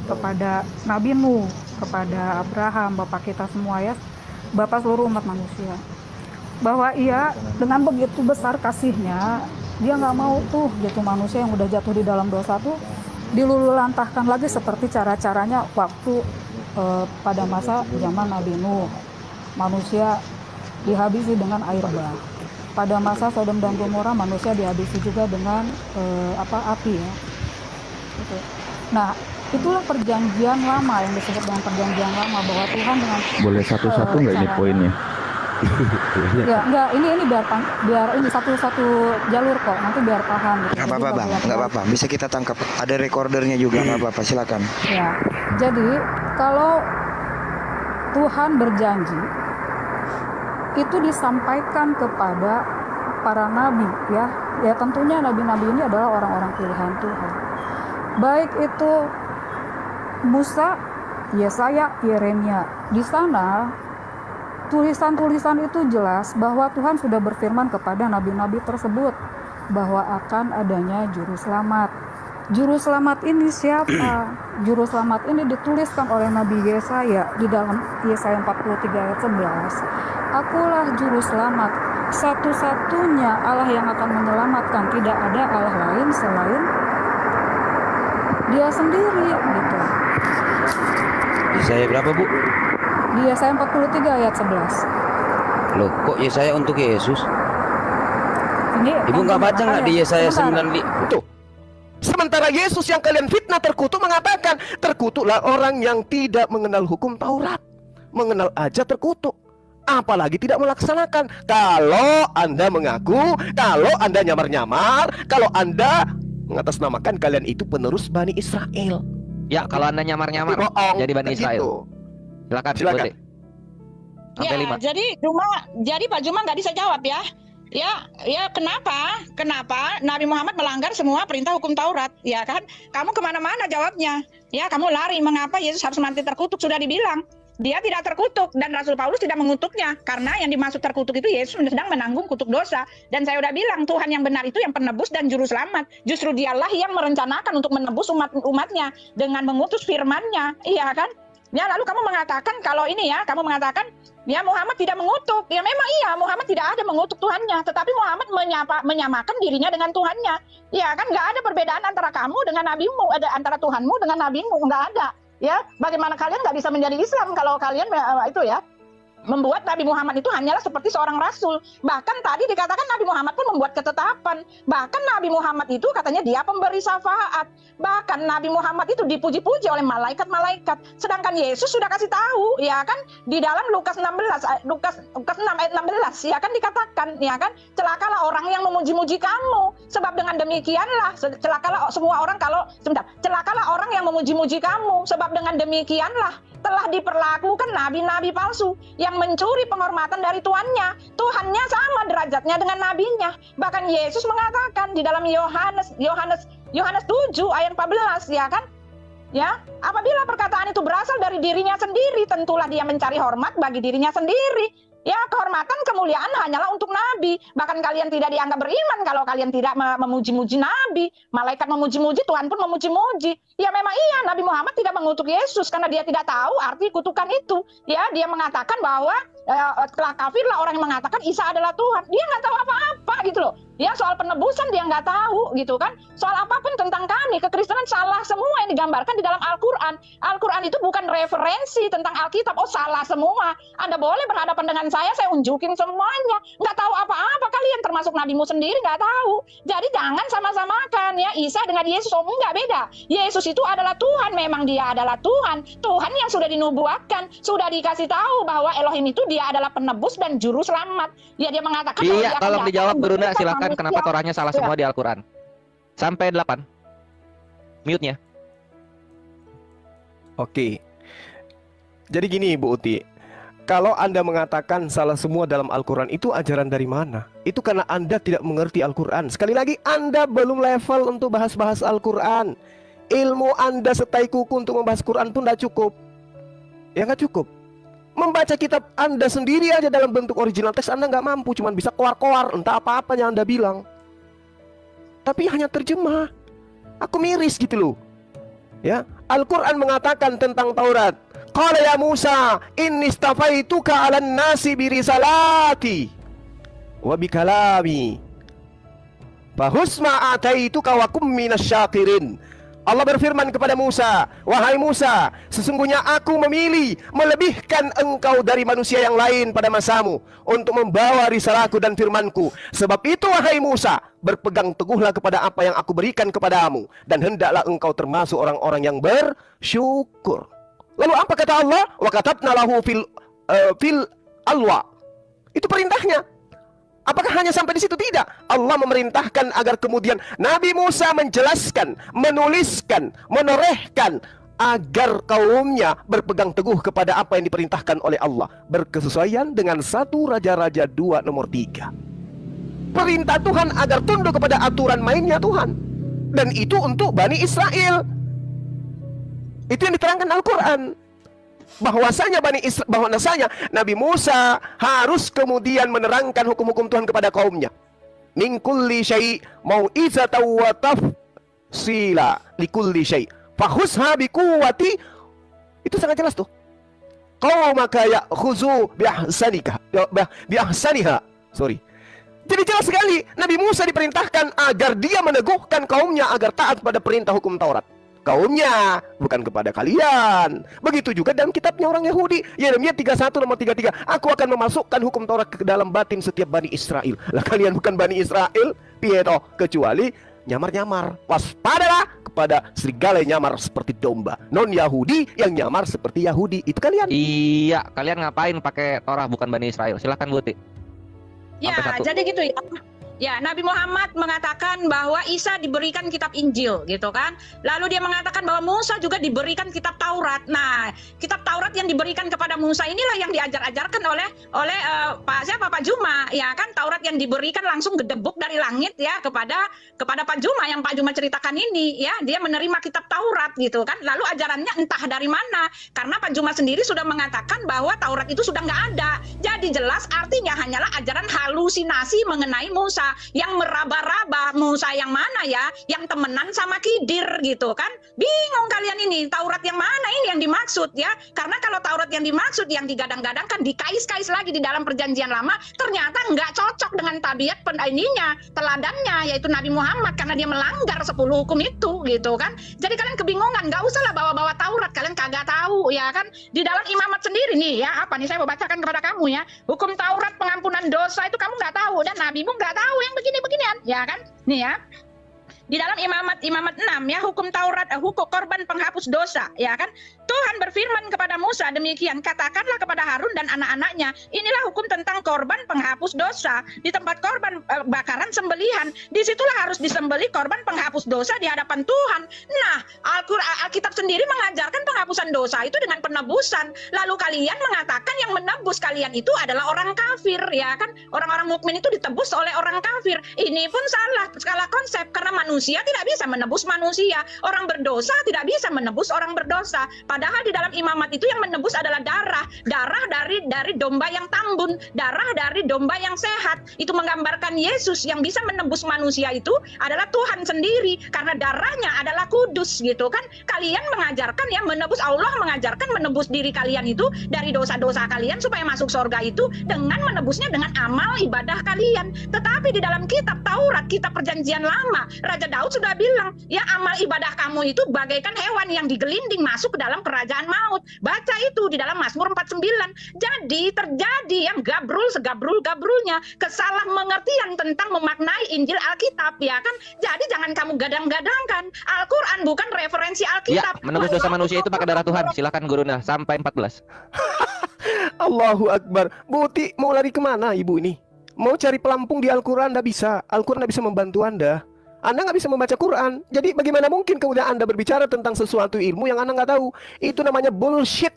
kepada Nabi Nuh, kepada Abraham, bapak kita semua ya, bapak seluruh umat manusia, bahwa ia dengan begitu besar kasihnya, dia nggak mau tuh gitu manusia yang udah jatuh di dalam dosa tuh dilululantahkan lagi seperti cara-caranya waktu pada masa zaman Nabi Nuh, manusia dihabisi dengan air bah. Pada masa Sodom dan Gomora manusia dihabisi juga dengan api ya. Gitu. Nah, itulah perjanjian lama yang disebut dengan perjanjian lama, bahwa Tuhan dengan Boleh satu-satu nggak ini poinnya? Ya enggak, ini biar ini satu-satu jalur kok, nanti biar paham gitu. Nggak apa-apa, Bang. Nggak apa-apa. Bisa kita tangkap. Ada recordernya juga, nggak apa-apa. Silakan. Ya, jadi kalau Tuhan berjanji itu disampaikan kepada para nabi ya. Ya tentunya nabi-nabi ini adalah orang-orang pilihan Tuhan. Baik itu Musa, Yesaya, Yeremia. Di sana tulisan-tulisan itu jelas bahwa Tuhan sudah berfirman kepada nabi-nabi tersebut bahwa akan adanya juru selamat. Juru selamat ini siapa? Juru selamat ini dituliskan oleh Nabi Yesaya di dalam Yesaya 43 ayat 11. Akulah juru selamat, satu-satunya Allah yang akan menyelamatkan, tidak ada Allah lain selain Dia sendiri gitu. Yesaya berapa, Bu? Di Yesaya 43 ayat 11. Loh, kok Yesaya untuk Yesus? Ini Ibu nggak baca nggak di Yesaya 9? Tuh. Sementara Yesus yang kalian fitnah terkutuk mengatakan, terkutuklah orang yang tidak mengenal hukum Taurat. Mengenal aja terkutuk, apalagi tidak melaksanakan. Kalau Anda mengaku, kalau Anda nyamar-nyamar, kalau Anda mengatasnamakan kalian itu penerus Bani Israel. Ya, kalau Anda nyamar-nyamar Bohong, jadi Bani Israel. gitu. Silakan. Silakan. Putih. Sampai 5. Jadi Pak Juma nggak bisa jawab ya. Ya kenapa Nabi Muhammad melanggar semua perintah hukum Taurat, ya kan? Kamu kemana-mana jawabnya, ya kamu lari. Mengapa Yesus harus mati terkutuk? Sudah dibilang dia tidak terkutuk, dan Rasul Paulus tidak mengutuknya, karena yang dimaksud terkutuk itu Yesus sedang menanggung kutuk dosa. Dan saya udah bilang Tuhan yang benar itu yang penebus dan juru selamat. Justru dialah yang merencanakan untuk menebus umatnya dengan mengutus firman-Nya, iya kan? Ya, lalu kamu mengatakan kalau ini ya, kamu mengatakan ya Muhammad tidak mengutuk. Ya memang iya, Muhammad tidak ada mengutuk Tuhannya, tetapi Muhammad menyamakan dirinya dengan Tuhannya. Ya kan, nggak ada perbedaan antara kamu dengan nabimu, ada antara Tuhanmu dengan nabimu, nggak ada. Ya, bagaimana kalian nggak bisa menjadi Islam kalau kalian itu ya? membuat Nabi Muhammad itu hanyalah seperti seorang rasul. Bahkan tadi dikatakan Nabi Muhammad pun membuat ketetapan. Bahkan Nabi Muhammad itu katanya dia pemberi syafaat. Bahkan Nabi Muhammad itu dipuji-puji oleh malaikat-malaikat. Sedangkan Yesus sudah kasih tahu, ya kan, di dalam Lukas 6 ayat 16, ya kan dikatakan, ya kan, celakalah orang yang memuji-muji kamu. Sebab dengan demikianlah, celakalah semua orang celakalah orang yang memuji-muji kamu. Sebab dengan demikianlah telah diperlakukan nabi-nabi palsu yang mencuri penghormatan dari tuannya. Tuhannya sama derajatnya dengan nabinya. Bahkan Yesus mengatakan di dalam Yohanes 7 ayat 14, ya kan? Ya, apabila perkataan itu berasal dari dirinya sendiri, tentulah dia mencari hormat bagi dirinya sendiri. Ya, kehormatan, kemuliaan hanyalah untuk nabi. Bahkan kalian tidak dianggap beriman kalau kalian tidak memuji-muji nabi. Malaikat memuji-muji, Tuhan pun memuji-muji. Ya memang iya, Nabi Muhammad tidak mengutuk Yesus karena dia tidak tahu arti kutukan itu. Ya, dia mengatakan bahwa kafirlah orang yang mengatakan Isa adalah Tuhan. Dia nggak tahu apa-apa gitu loh. Ya, soal penebusan dia nggak tahu gitu kan. Soal apapun tentang kami, kekristenan salah semua yang digambarkan di dalam Al-Quran. Al-Quran itu bukan referensi tentang Alkitab. Oh, salah semua. Anda boleh berhadapan dengan saya unjukin semuanya. Nggak tahu apa-apa kalian, termasuk nabimu sendiri nggak tahu. Jadi jangan sama-samakan ya Isa dengan Yesus. Oh, enggak, beda. Yesus itu adalah Tuhan, memang dia adalah Tuhan. Tuhan yang sudah dinubuatkan, sudah dikasih tahu bahwa Elohim itu dia adalah penebus dan juru selamat. Ya, dia mengatakan iya, tolong dijawab Brunda, silakan. Kenapa Torahnya salah semua di Al-Quran? Sampai 8. Mute-nya. Oke. Jadi gini Bu Uti, kalau Anda mengatakan salah semua dalam Al-Quran, itu ajaran dari mana? Itu karena Anda tidak mengerti Al-Quran. Sekali lagi, Anda belum level untuk bahas-bahas Al-Quran. Ilmu Anda setai kuku untuk membahas Quran pun tidak cukup. Ya nggak cukup. Membaca kitab Anda sendiri aja dalam bentuk original teks Anda nggak mampu, cuma bisa koar-koar, entah apa-apa yang Anda bilang. Tapi hanya terjemah. Aku miris gitu loh. Ya, Al-Quran mengatakan tentang Taurat. Qala ya Musa, inni istafaituka 'alan nasi birisalati wa bikalami. Fahusma ataituka wa kum minasyakirin. Allah berfirman kepada Musa, wahai Musa, sesungguhnya aku memilih melebihkan engkau dari manusia yang lain pada masamu untuk membawa risalahku dan firmanku. Sebab itu wahai Musa, berpegang teguhlah kepada apa yang aku berikan kepadamu, dan hendaklah engkau termasuk orang-orang yang bersyukur. Lalu apa kata Allah? Wa katabna lahu fil alwa. Itu perintahnya. Apakah hanya sampai di situ? Tidak. Allah memerintahkan agar kemudian Nabi Musa menjelaskan, menuliskan, menorehkan agar kaumnya berpegang teguh kepada apa yang diperintahkan oleh Allah, berkesesuaian dengan 1 Raja-Raja 2 nomor 3. Perintah Tuhan agar tunduk kepada aturan mainnya Tuhan. Dan itu untuk Bani Israel. Itu yang diterangkan Al-Quran. Bahwasanya Nabi Musa harus kemudian menerangkan hukum-hukum Tuhan kepada kaumnya. Min kulli syai' mau'izatan wa tafsila likulli syai' fahusha biquwwati. Itu sangat jelas tuh. Qaumaka ya'khuzu biahsaniha. Sorry. Jadi jelas sekali Nabi Musa diperintahkan agar dia meneguhkan kaumnya agar taat pada perintah hukum Taurat. Kaumnya, bukan kepada kalian. Begitu juga dalam kitabnya orang Yahudi, Yeremia 31 nomor 33. Aku akan memasukkan hukum Taurat ke dalam batin setiap Bani Israel. Lah kalian bukan Bani Israel, piyeto, kecuali nyamar-nyamar. Waspadalah kepada serigala yang nyamar seperti domba. Non Yahudi yang nyamar seperti Yahudi. Itu kalian. Iya, kalian ngapain pakai Torah bukan Bani Israel? Silahkan Buti. Ya, jadi gitu ya. Ya, Nabi Muhammad mengatakan bahwa Isa diberikan kitab Injil, gitu kan. Lalu dia mengatakan bahwa Musa juga diberikan kitab Taurat. Nah, kitab Taurat yang diberikan kepada Musa inilah yang diajar-ajarkan oleh Pak Juma, ya kan. Taurat yang diberikan langsung gedebuk dari langit ya kepada Pak Juma, yang Pak Juma ceritakan ini, ya. Dia menerima kitab Taurat, gitu kan. Lalu ajarannya entah dari mana, karena Pak Juma sendiri sudah mengatakan bahwa Taurat itu sudah nggak ada. Jadi jelas artinya hanyalah ajaran halusinasi mengenai Musa. Musa yang meraba-raba. Musa yang mana ya? Yang temenan sama Khidir gitu kan. Bingung kalian ini, Taurat yang mana ini yang dimaksud ya? Karena kalau Taurat yang dimaksud, yang digadang-gadangkan, dikais-kais lagi di dalam perjanjian lama, ternyata nggak cocok dengan tabiat teladannya, yaitu Nabi Muhammad, karena dia melanggar 10 hukum itu gitu kan. Jadi kalian kebingungan, nggak usah lah bawa-bawa Taurat, kalian kagak tahu ya kan. Di dalam imamat sendiri nih ya, apa nih saya mau bacakan kepada kamu ya, hukum Taurat pengampunan dosa itu kamu nggak tahu, dan nabimu nggak tahu yang begini-beginian ya kan. Nih ya, di dalam imamat 6 ya, hukum Taurat, hukum korban penghapus dosa ya kan. Tuhan berfirman kepada Musa demikian, katakanlah kepada Harun dan anak-anaknya, inilah hukum tentang korban penghapus dosa. Di tempat korban bakaran sembelihan, disitulah harus disembelih korban penghapus dosa di hadapan Tuhan. Nah, Alkitab sendiri mengajarkan penghapusan dosa itu dengan penebusan. Lalu kalian mengatakan yang menebus kalian itu adalah orang kafir ya kan. Orang-orang mukmin itu ditebus oleh orang kafir. Ini pun salah skala konsep, karena manusia tidak bisa menebus manusia. Orang berdosa tidak bisa menebus orang berdosa. Padahal di dalam imamat itu yang menebus adalah darah dari domba yang tambun, darah dari domba yang sehat. Itu menggambarkan Yesus yang bisa menebus manusia itu adalah Tuhan sendiri, karena darahnya adalah kudus gitu kan. Kalian mengajarkan ya menebus, Allah mengajarkan menebus diri kalian itu dari dosa-dosa kalian supaya masuk surga itu dengan menebusnya dengan amal ibadah kalian. Tetapi di dalam kitab Taurat, kitab perjanjian lama, Raja Daud sudah bilang ya, amal ibadah kamu itu bagaikan hewan yang digelinding masuk ke dalam kerajaan maut. Baca itu di dalam Mazmur 49. Jadi terjadi yang segabrul-gabrulnya kesalah mengertian tentang memaknai Injil Alkitab ya kan. Jadi jangan kamu gadang-gadangkan, Al-Quran bukan referensi Alkitab. Ya, menebus dosa manusia itu pakai darah Tuhan. Silakan Guru Nel sampai 14. Allahu Akbar. Bu Uti mau lari kemana ibu ini? Mau cari pelampung di Al-Quran? Nggak bisa. Al-Quran nggak bisa membantu Anda. Anda nggak bisa membaca Quran. Jadi bagaimana mungkin kemudian Anda berbicara tentang sesuatu ilmu yang Anda nggak tahu? Itu namanya bullshit.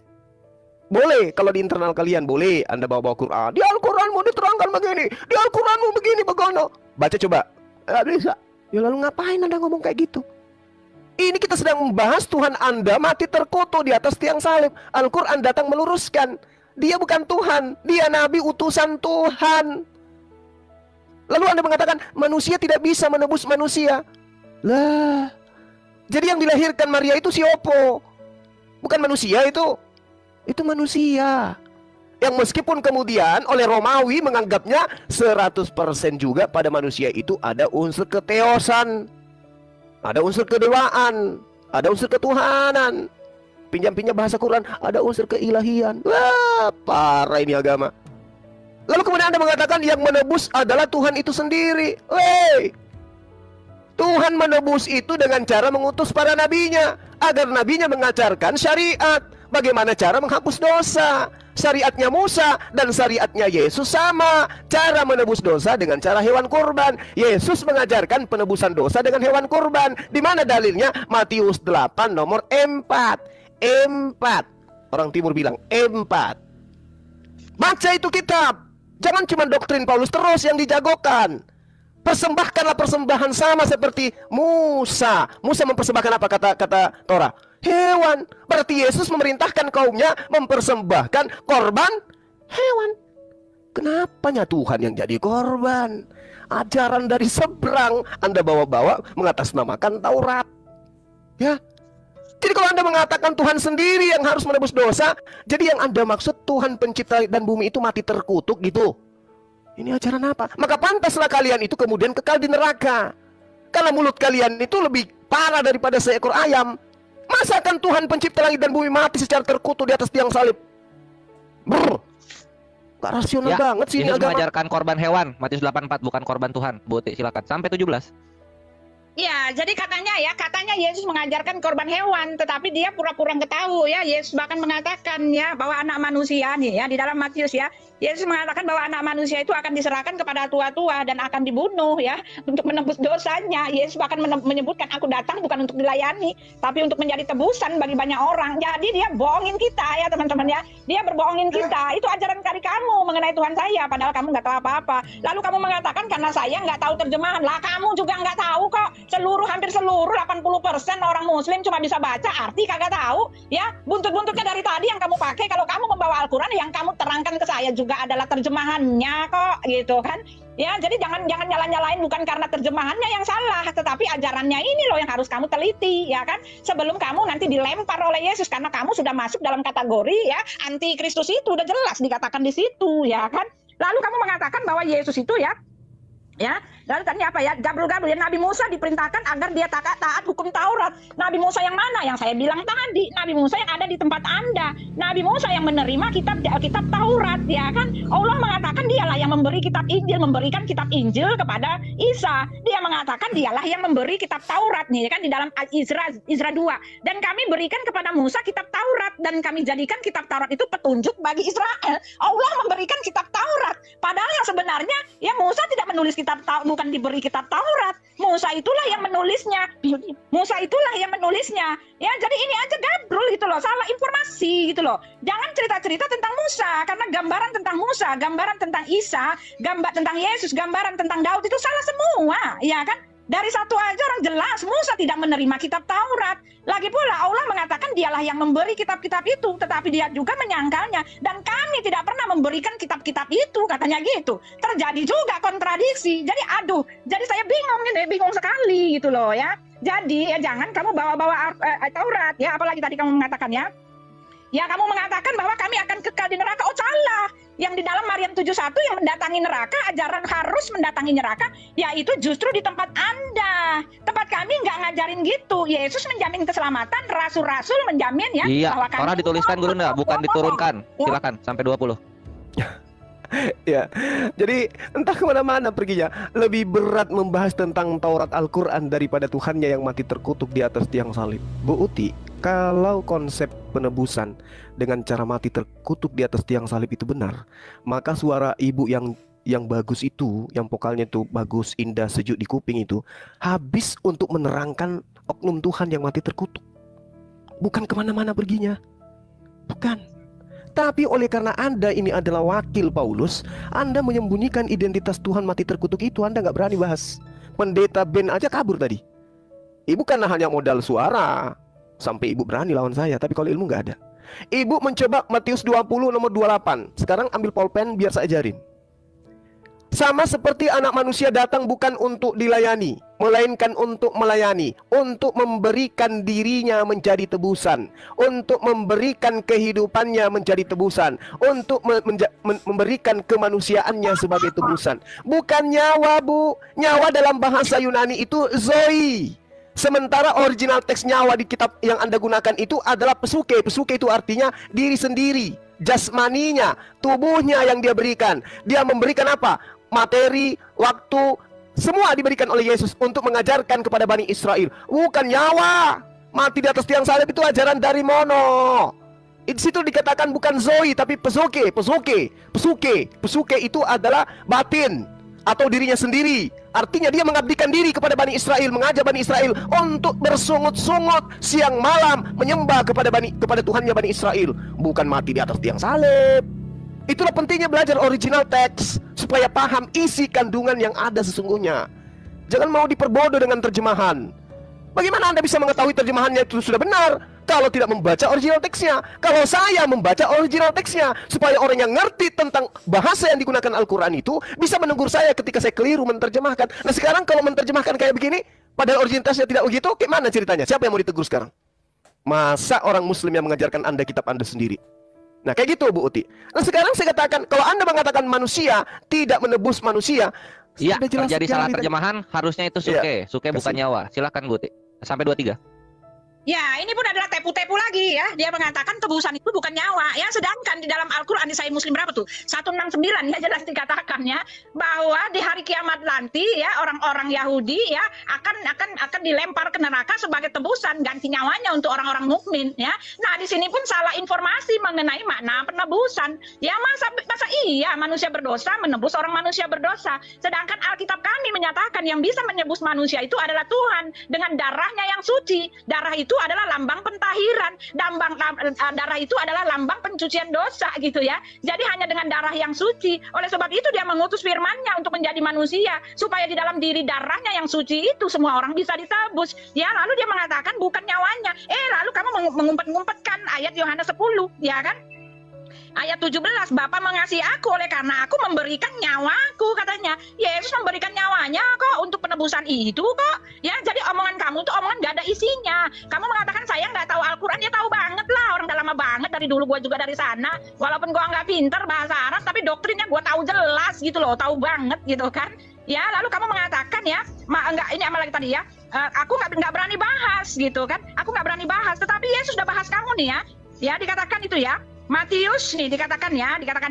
Boleh kalau di internal kalian, boleh Anda bawa-bawa Quran. Di Al-Quran mau diterangkan begini, di Al-Quran mau begini, begono. Baca coba. Nggak bisa. Ya lalu ngapain Anda ngomong kayak gitu? Ini kita sedang membahas Tuhan Anda mati terkutuk di atas tiang salib. Al-Quran datang meluruskan. Dia bukan Tuhan, dia Nabi utusan Tuhan. Lalu Anda mengatakan manusia tidak bisa menebus manusia. Lah, jadi yang dilahirkan Maria itu si Opo, bukan manusia itu. Itu manusia. Yang meskipun kemudian oleh Romawi menganggapnya 100% juga pada manusia itu ada unsur keteosan, ada unsur kedewaan, ada unsur ketuhanan. Pinjam-pinjam bahasa Quran, ada unsur keilahian. Wah, parah ini agama. Lalu kemudian Anda mengatakan yang menebus adalah Tuhan itu sendiri. Wey, Tuhan menebus itu dengan cara mengutus para nabinya, agar nabinya mengajarkan syariat, bagaimana cara menghapus dosa. Syariatnya Musa dan syariatnya Yesus sama. Cara menebus dosa dengan cara hewan kurban. Yesus mengajarkan penebusan dosa dengan hewan kurban. Di mana dalilnya? Matius 8 nomor 4. 4. Orang timur bilang 4. Baca itu kitab. Jangan cuma doktrin Paulus terus yang dijagokan. Persembahkanlah persembahan sama seperti Musa. Musa mempersembahkan apa kata Torah? Hewan. Berarti Yesus memerintahkan kaumnya mempersembahkan korban hewan. Kenapanya Tuhan yang jadi korban? Ajaran dari seberang Anda bawa-bawa mengatasnamakan Taurat. Ya. Jadi kalau Anda mengatakan Tuhan sendiri yang harus menebus dosa, jadi yang Anda maksud Tuhan pencipta dan bumi itu mati terkutuk gitu. Ini ajaran apa? Maka pantaslah kalian itu kemudian kekal di neraka. Karena mulut kalian itu lebih parah daripada seekor ayam. Masakan Tuhan pencipta langit dan bumi mati secara terkutuk di atas tiang salib? Brr. Gak rasional banget sih ini agama. Yesus mengajarkan korban hewan, Matius 8:4, bukan korban Tuhan. Bu Uti, silakan sampai 17. Ya, jadi katanya Yesus mengajarkan korban hewan, tetapi dia pura-pura nggak tahu ya. Yesus bahkan mengatakan ya bahwa anak manusia nih ya, di dalam Matius ya, Yesus mengatakan bahwa anak manusia itu akan diserahkan kepada tua-tua dan akan dibunuh ya untuk menebus dosanya. Yesus bahkan menyebutkan, aku datang bukan untuk dilayani, tapi untuk menjadi tebusan bagi banyak orang. Jadi dia bohongin kita ya teman-teman ya. Dia berbohongin kita. Itu ajaran dari kamu mengenai Tuhan saya, padahal kamu nggak tahu apa-apa. Lalu kamu mengatakan karena saya nggak tahu terjemahan. Lah kamu juga nggak tahu kok. Hampir seluruh 80% orang muslim cuma bisa baca arti kagak tahu ya. Buntut-buntutnya dari tadi yang kamu pakai. Kalau kamu membawa Al-Quran yang kamu terangkan ke saya juga juga adalah terjemahannya kok, gitu kan. Ya, jadi jangan nyala-nyalain bukan karena terjemahannya yang salah, tetapi ajarannya ini loh yang harus kamu teliti, ya kan? Sebelum kamu nanti dilempar oleh Yesus karena kamu sudah masuk dalam kategori ya anti Kristus, itu udah jelas dikatakan di situ, ya kan? Lalu kamu mengatakan bahwa Yesus itu ya, lalu tadi apa ya, gabrul-gabrul ya, Nabi Musa diperintahkan agar dia taat hukum Taurat. Nabi Musa yang mana? Yang saya bilang tadi, Nabi Musa yang ada di tempat Anda, Nabi Musa yang menerima kitab Taurat, ya kan? Allah mengatakan dialah yang memberi kitab Injil, memberikan kitab Injil kepada Isa. Dia mengatakan dialah yang memberi kitab Taurat nih, ya kan, di dalam Izra 2. Dan kami berikan kepada Musa kitab Taurat dan kami jadikan kitab Taurat itu petunjuk bagi Israel. Allah memberikan kitab Taurat, padahal yang sebenarnya ya Musa tidak menulis kitab Taurat, bukan diberi kitab Taurat. Musa itulah yang menulisnya. Ya, jadi ini aja gabrul gitu loh, salah informasi gitu loh. Jangan cerita-cerita tentang Musa, karena gambaran tentang Musa, gambaran tentang Isa, gambar tentang Yesus, gambaran tentang Daud itu salah semua, ya kan? Dari satu aja orang jelas Musa tidak menerima kitab Taurat. Lagi pula Allah mengatakan dialah yang memberi kitab-kitab itu, tetapi dia juga menyangkalnya. Dan kami tidak pernah memberikan kitab-kitab itu, katanya gitu. Terjadi juga kontradiksi. Jadi jadi saya bingung sekali gitu loh ya. Jadi ya jangan kamu bawa-bawa Taurat ya, apalagi tadi kamu mengatakan ya. Ya kamu mengatakan bahwa kami akan kekal di neraka. Oh salah. Yang di dalam Maryam 71 yang mendatangi neraka, ajaran harus mendatangi neraka, yaitu justru di tempat Anda. Tempat kami nggak ngajarin gitu. Yesus menjamin keselamatan, rasul-rasul menjamin ya. Iya, bahwa kami orang dituliskan dulu enggak, bukan diturunkan. Silakan sampai 20. Ya, jadi entah kemana-mana perginya. Lebih berat membahas tentang Taurat Al-Quran daripada Tuhannya yang mati terkutuk di atas tiang salib. Bu Uti, kalau konsep penebusan dengan cara mati terkutuk di atas tiang salib itu benar, maka suara ibu yang bagus itu, yang vokalnya itu bagus, indah, sejuk di kuping itu, habis untuk menerangkan oknum Tuhan yang mati terkutuk. Bukan kemana-mana perginya, bukan. Tapi oleh karena Anda ini adalah wakil Paulus, Anda menyembunyikan identitas Tuhan mati terkutuk itu. Anda nggak berani bahas. Pendeta Ben aja kabur tadi. Ibu kan hanya modal suara sampai ibu berani lawan saya, tapi kalau ilmu nggak ada. Ibu mencoba Matius 20 nomor 28. Sekarang ambil pulpen biar saya ajarin. Sama seperti anak manusia datang bukan untuk dilayani, melainkan untuk melayani, untuk memberikan dirinya menjadi tebusan, untuk memberikan kehidupannya menjadi tebusan, untuk memberikan kemanusiaannya sebagai tebusan. Bukan nyawa, Bu. Nyawa dalam bahasa Yunani itu zoe. Sementara original teks nyawa di kitab yang Anda gunakan itu adalah pesuke. Pesuke itu artinya diri sendiri, jasmaninya, tubuhnya yang dia berikan. Dia memberikan apa? Materi, waktu, semua diberikan oleh Yesus untuk mengajarkan kepada Bani Israel. Bukan nyawa. Mati di atas tiang salib itu ajaran dari mono. Di situ dikatakan bukan zoe tapi pesuke. Pesuke itu adalah batin atau dirinya sendiri. Artinya dia mengabdikan diri kepada Bani Israel, mengajak Bani Israel untuk bersungut-sungut siang malam menyembah kepada Tuhannya Bani Israel. Bukan mati di atas tiang salib. Itulah pentingnya belajar original teks supaya paham isi kandungan yang ada sesungguhnya. Jangan mau diperbodoh dengan terjemahan. Bagaimana Anda bisa mengetahui terjemahannya itu sudah benar kalau tidak membaca original teksnya? Kalau saya membaca original teksnya supaya orang yang ngerti tentang bahasa yang digunakan Al-Quran itu bisa menegur saya ketika saya keliru menerjemahkan. Nah sekarang kalau menerjemahkan kayak begini, padahal original teksnya tidak begitu, gimana ceritanya? Siapa yang mau ditegur sekarang? Masa orang Muslim yang mengajarkan Anda kitab Anda sendiri? Nah kayak gitu Bu Uti. Nah sekarang saya katakan, kalau Anda mengatakan manusia tidak menebus manusia, iya, terjadi salah terjemahan, harusnya itu suke. Suke bukan nyawa. Silakan Bu Uti. Sampai 23. Ya, ini pun adalah tepu-tepu lagi ya. Dia mengatakan tebusan itu bukan nyawa. Ya, sedangkan di dalam Al-Quran di Sahih Muslim berapa tuh? 169 ya jelas dikatakan ya bahwa di hari kiamat nanti ya orang-orang Yahudi ya akan dilempar ke neraka sebagai tebusan, ganti nyawanya untuk orang-orang mukmin ya. Nah, di sini pun salah informasi mengenai makna penebusan. Ya, masa iya manusia berdosa menebus orang manusia berdosa. Sedangkan Alkitab kami menyatakan yang bisa menebus manusia itu adalah Tuhan dengan darahnya yang suci. Darah itu adalah lambang pentahiran, darah itu adalah lambang pencucian dosa gitu ya. Jadi hanya dengan darah yang suci. Oleh sebab itu dia mengutus firman-Nya untuk menjadi manusia supaya di dalam diri darahnya yang suci itu semua orang bisa ditebus. Ya, lalu dia mengatakan bukan nyawanya. Lalu kamu mengumpet-ngumpetkan ayat Yohanes 10, ya kan? Ayat 17, Bapa mengasihi aku oleh karena aku memberikan nyawaku, katanya. Yesus memberikan nyawanya kok untuk penebusan itu kok. Ya, jadi omongan kamu tuh omongan gak ada isinya. Kamu mengatakan saya nggak tahu Al-Quran, ya tahu banget lah. Orang udah lama banget, dari dulu gue juga dari sana. Walaupun gue nggak pinter bahasa Arab, tapi doktrinnya gue tahu jelas gitu loh, tahu banget gitu kan. Ya, lalu kamu mengatakan ya, enggak, ini apa lagi tadi ya? Aku nggak berani bahas gitu kan? Aku nggak berani bahas, tetapi Yesus sudah bahas kamu nih ya. Ya, dikatakan itu ya. Matius nih dikatakan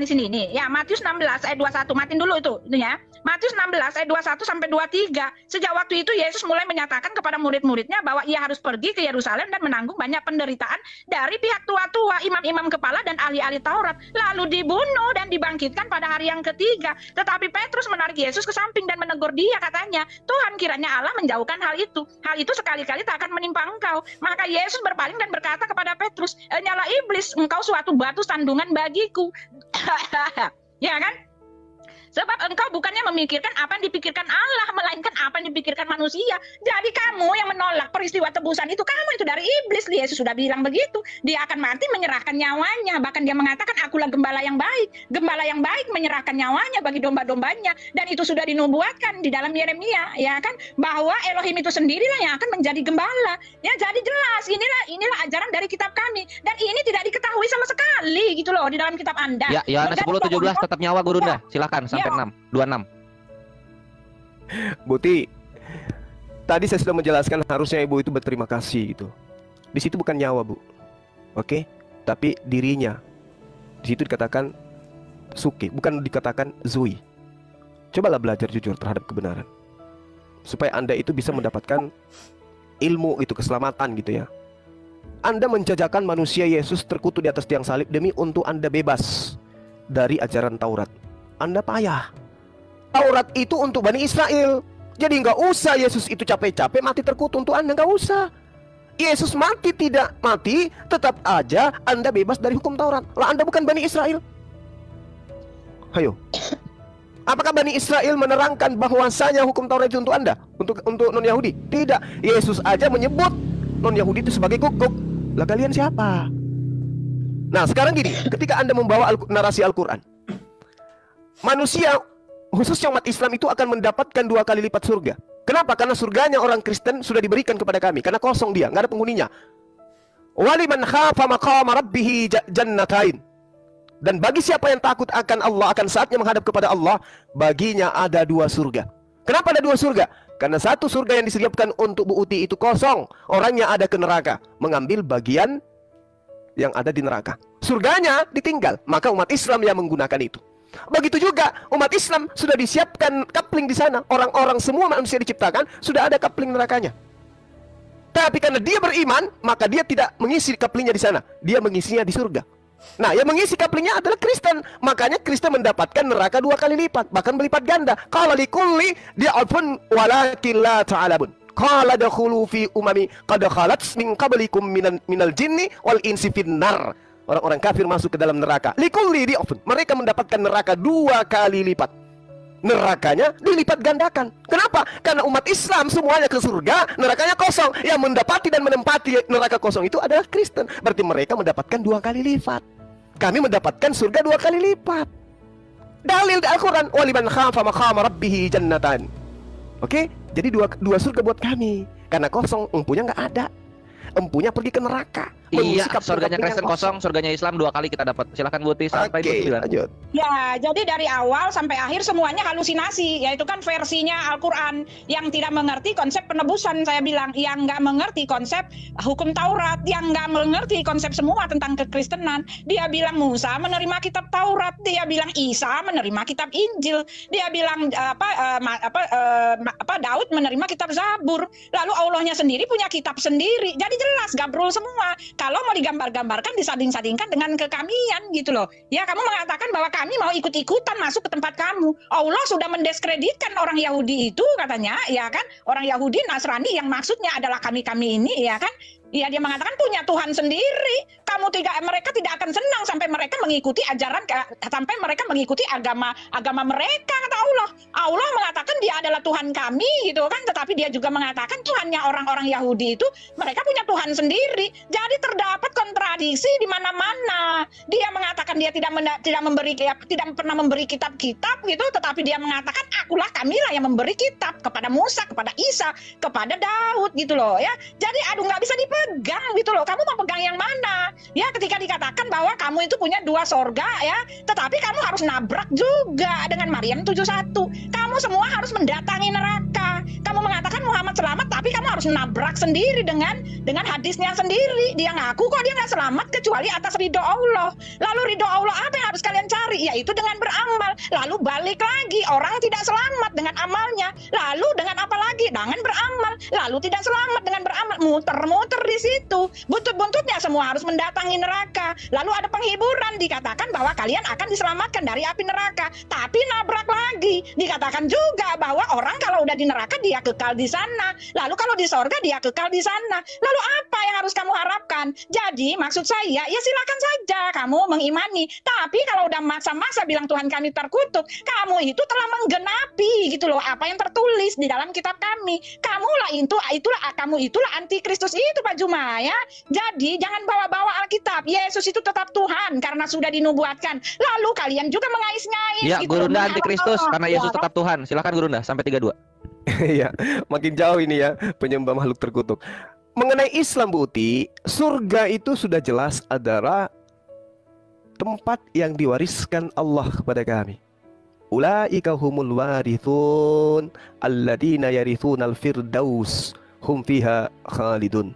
di sini nih. Ya, Matius 16 ayat 21. Matiin dulu itu ya. Matius 16 ayat 21 sampai 23. Sejak waktu itu Yesus mulai menyatakan kepada murid-muridnya bahwa ia harus pergi ke Yerusalem dan menanggung banyak penderitaan dari pihak tua-tua, imam-imam kepala dan ahli-ahli Taurat, lalu dibunuh dan dibangkitkan pada hari yang ketiga. Tetapi Petrus menarik Yesus ke samping dan menegur dia, katanya, Tuhan, kiranya Allah menjauhkan hal itu. Hal itu sekali-kali tak akan menimpa engkau. Maka Yesus berpaling dan berkata kepada Petrus, nyala iblis, engkau suatu batu sandungan bagiku. Ya kan? Sebab engkau bukannya memikirkan apa yang dipikirkan Allah, melainkan apa yang dipikirkan manusia. Jadi kamu yang menolak peristiwa tebusan itu, kamu itu dari iblis. Yesus sudah bilang begitu. Dia akan mati menyerahkan nyawanya. Bahkan dia mengatakan, akulah gembala yang baik. Gembala yang baik menyerahkan nyawanya bagi domba-dombanya. Dan itu sudah dinubuatkan di dalam Yeremia, ya kan? Bahwa Elohim itu sendirilah yang akan menjadi gembala. Ya, jadi jelas, inilah ajaran dari kitab kami. Dan ini tidak diketahui sama sekali gitu loh di dalam kitab Anda. Ya, Yohanes 10:17 tetap nyawa Gurunda. Silakan sampai 26. Buti, tadi saya sudah menjelaskan harusnya ibu itu berterima kasih gitu. Di situ bukan nyawa, Bu. Oke? Tapi dirinya. Di situ dikatakan suki, bukan dikatakan zui. Cobalah belajar jujur terhadap kebenaran. Supaya Anda itu bisa mendapatkan ilmu itu, keselamatan gitu ya. Anda menjajakan manusia Yesus terkutuk di atas tiang salib demi untuk Anda bebas dari ajaran Taurat. Anda payah. Taurat itu untuk Bani Israel. Jadi nggak usah Yesus itu capek-capek mati terkutuk untuk Anda, nggak usah. Yesus mati tidak mati, tetap aja Anda bebas dari hukum Taurat. Lah Anda bukan Bani Israel. Ayo. Apakah Bani Israel menerangkan bahwasanya hukum Taurat itu untuk Anda? Untuk non-Yahudi? Tidak. Yesus aja menyebut non-Yahudi itu sebagai kukuk. Lah kalian siapa? Nah sekarang gini, ketika Anda membawa narasi Al-Quran, manusia, khususnya umat Islam itu akan mendapatkan 2 kali lipat surga. Kenapa? Karena surganya orang Kristen sudah diberikan kepada kami. Karena kosong dia, nggak ada penghuninya. Waliman khafa maqama rabbih jannatain. Dan bagi siapa yang takut akan Allah, akan saatnya menghadap kepada Allah, baginya ada 2 surga. Kenapa ada 2 surga? Karena satu surga yang disediakan untuk Bu Uti itu kosong. Orangnya ada ke neraka, mengambil bagian yang ada di neraka. Surganya ditinggal, maka umat Islam yang menggunakan itu. Begitu juga umat Islam sudah disiapkan kapling di sana. Orang-orang semua manusia diciptakan sudah ada kapling nerakanya. Tapi karena dia beriman, maka dia tidak mengisi kaplingnya di sana. Dia mengisinya di surga. Nah, yang mengisi kaplingnya adalah Kristen. Makanya Kristen mendapatkan neraka 2 kali lipat, bahkan berlipat ganda. Qala likulli di'afun walakin la ta'lamun. Qala dakhulu fi umami qad khalat min qablikum minal jinni wal insi finnar. Orang-orang kafir masuk ke dalam neraka. Likulli di'afun. Mereka mendapatkan neraka 2 kali lipat. Nerakanya dilipat gandakan. Kenapa? Karena umat Islam semuanya ke surga, nerakanya kosong. Yang mendapati dan menempati neraka kosong itu adalah Kristen. Berarti mereka mendapatkan 2 kali lipat. Kami mendapatkan surga 2 kali lipat. Dalil di Al-Quran, waliman khafa maqama rabbih jannatan. Oke? Jadi 2 surga buat kami. Karena kosong, empunya nggak ada. Empunya pergi ke neraka. Iya, surganya Kristen kosong, surganya Islam 2 kali kita dapat. Silakan Buti sampai 29. Lanjut. Ya, jadi dari awal sampai akhir semuanya halusinasi. Yaitu kan versinya Al-Quran yang tidak mengerti konsep penebusan. Saya bilang, yang nggak mengerti konsep hukum Taurat, yang nggak mengerti konsep semua tentang kekristenan. Dia bilang Musa menerima kitab Taurat, dia bilang Isa menerima kitab Injil, dia bilang Daud menerima kitab Zabur. Lalu Allahnya sendiri punya kitab sendiri. Jadi jelas gabrul semua. Kalau mau digambar-gambarkan, disanding-sandingkan dengan kekamian gitu loh. Ya, kamu mengatakan bahwa kami mau ikut-ikutan masuk ke tempat kamu. Allah sudah mendiskreditkan orang Yahudi itu katanya, ya kan? Orang Yahudi Nasrani yang maksudnya adalah kami-kami ini, ya kan? Ya, dia mengatakan punya Tuhan sendiri. Mereka tidak akan senang sampai mereka mengikuti ajaran, sampai mereka mengikuti agama mereka, kata Allah. Allah mengatakan dia adalah Tuhan kami gitu kan, tetapi dia juga mengatakan Tuhannya orang-orang Yahudi itu mereka punya Tuhan sendiri. Jadi terdapat kontradiksi di mana-mana. Dia mengatakan dia tidak pernah memberi kitab-kitab gitu, tetapi dia mengatakan akulah, kamilah yang memberi kitab kepada Musa, kepada Isa, kepada Daud gitu loh ya. Jadi aduh, nggak bisa dipegang gitu loh. Kamu mau pegang yang mana? Ya, ketika dikatakan bahwa kamu itu punya dua sorga ya, tetapi kamu harus nabrak juga dengan Maryam 71. Kamu semua harus mendatangi neraka. Kamu mengatakan Muhammad selamat, tapi kamu harus nabrak sendiri dengan hadisnya sendiri. Dia ngaku kok dia nggak selamat kecuali atas ridho Allah. Lalu ridho Allah apa yang harus kalian cari? Yaitu dengan beramal. Lalu balik lagi, orang tidak selamat dengan amalnya. Lalu dengan apa lagi? Dengan beramal. Lalu tidak selamat dengan beramal. Muter-muter di situ. Buntut-buntutnya semua harus mendatangi neraka. Lalu ada penghiburan, dikatakan bahwa kalian akan diselamatkan dari api neraka. Tapi nabrak lagi. Dikatakan juga bahwa orang kalau udah di neraka dia kekal di sana. Lalu kalau di sorga dia kekal di sana. Lalu apa yang harus kamu harapkan? Jadi maksud saya, ya silakan saja kamu mengimani. Tapi kalau udah masa-masa bilang Tuhan kami terkutuk, kamu itu telah menggenapi gitu loh apa yang tertulis di dalam kitab kami. Kamu itulah antikristus itu Pak Juma ya. Jadi jangan bawa-bawa Alkitab. Yesus itu tetap Tuhan karena sudah dinubuatkan. Lalu kalian juga mengais-ngais. Ya, gitu Gurunda loh, antikristus karena Yesus tetap Tuhan. Silakan Gurunda sampai 32. Iya, makin jauh ini ya penyembah makhluk terkutuk. Mengenai Islam Bu Uti, surga itu sudah jelas adalah tempat yang diwariskan Allah kepada kami. Ulaika humul warithun alladzina yarithunal firdaus hum fiha khalidun.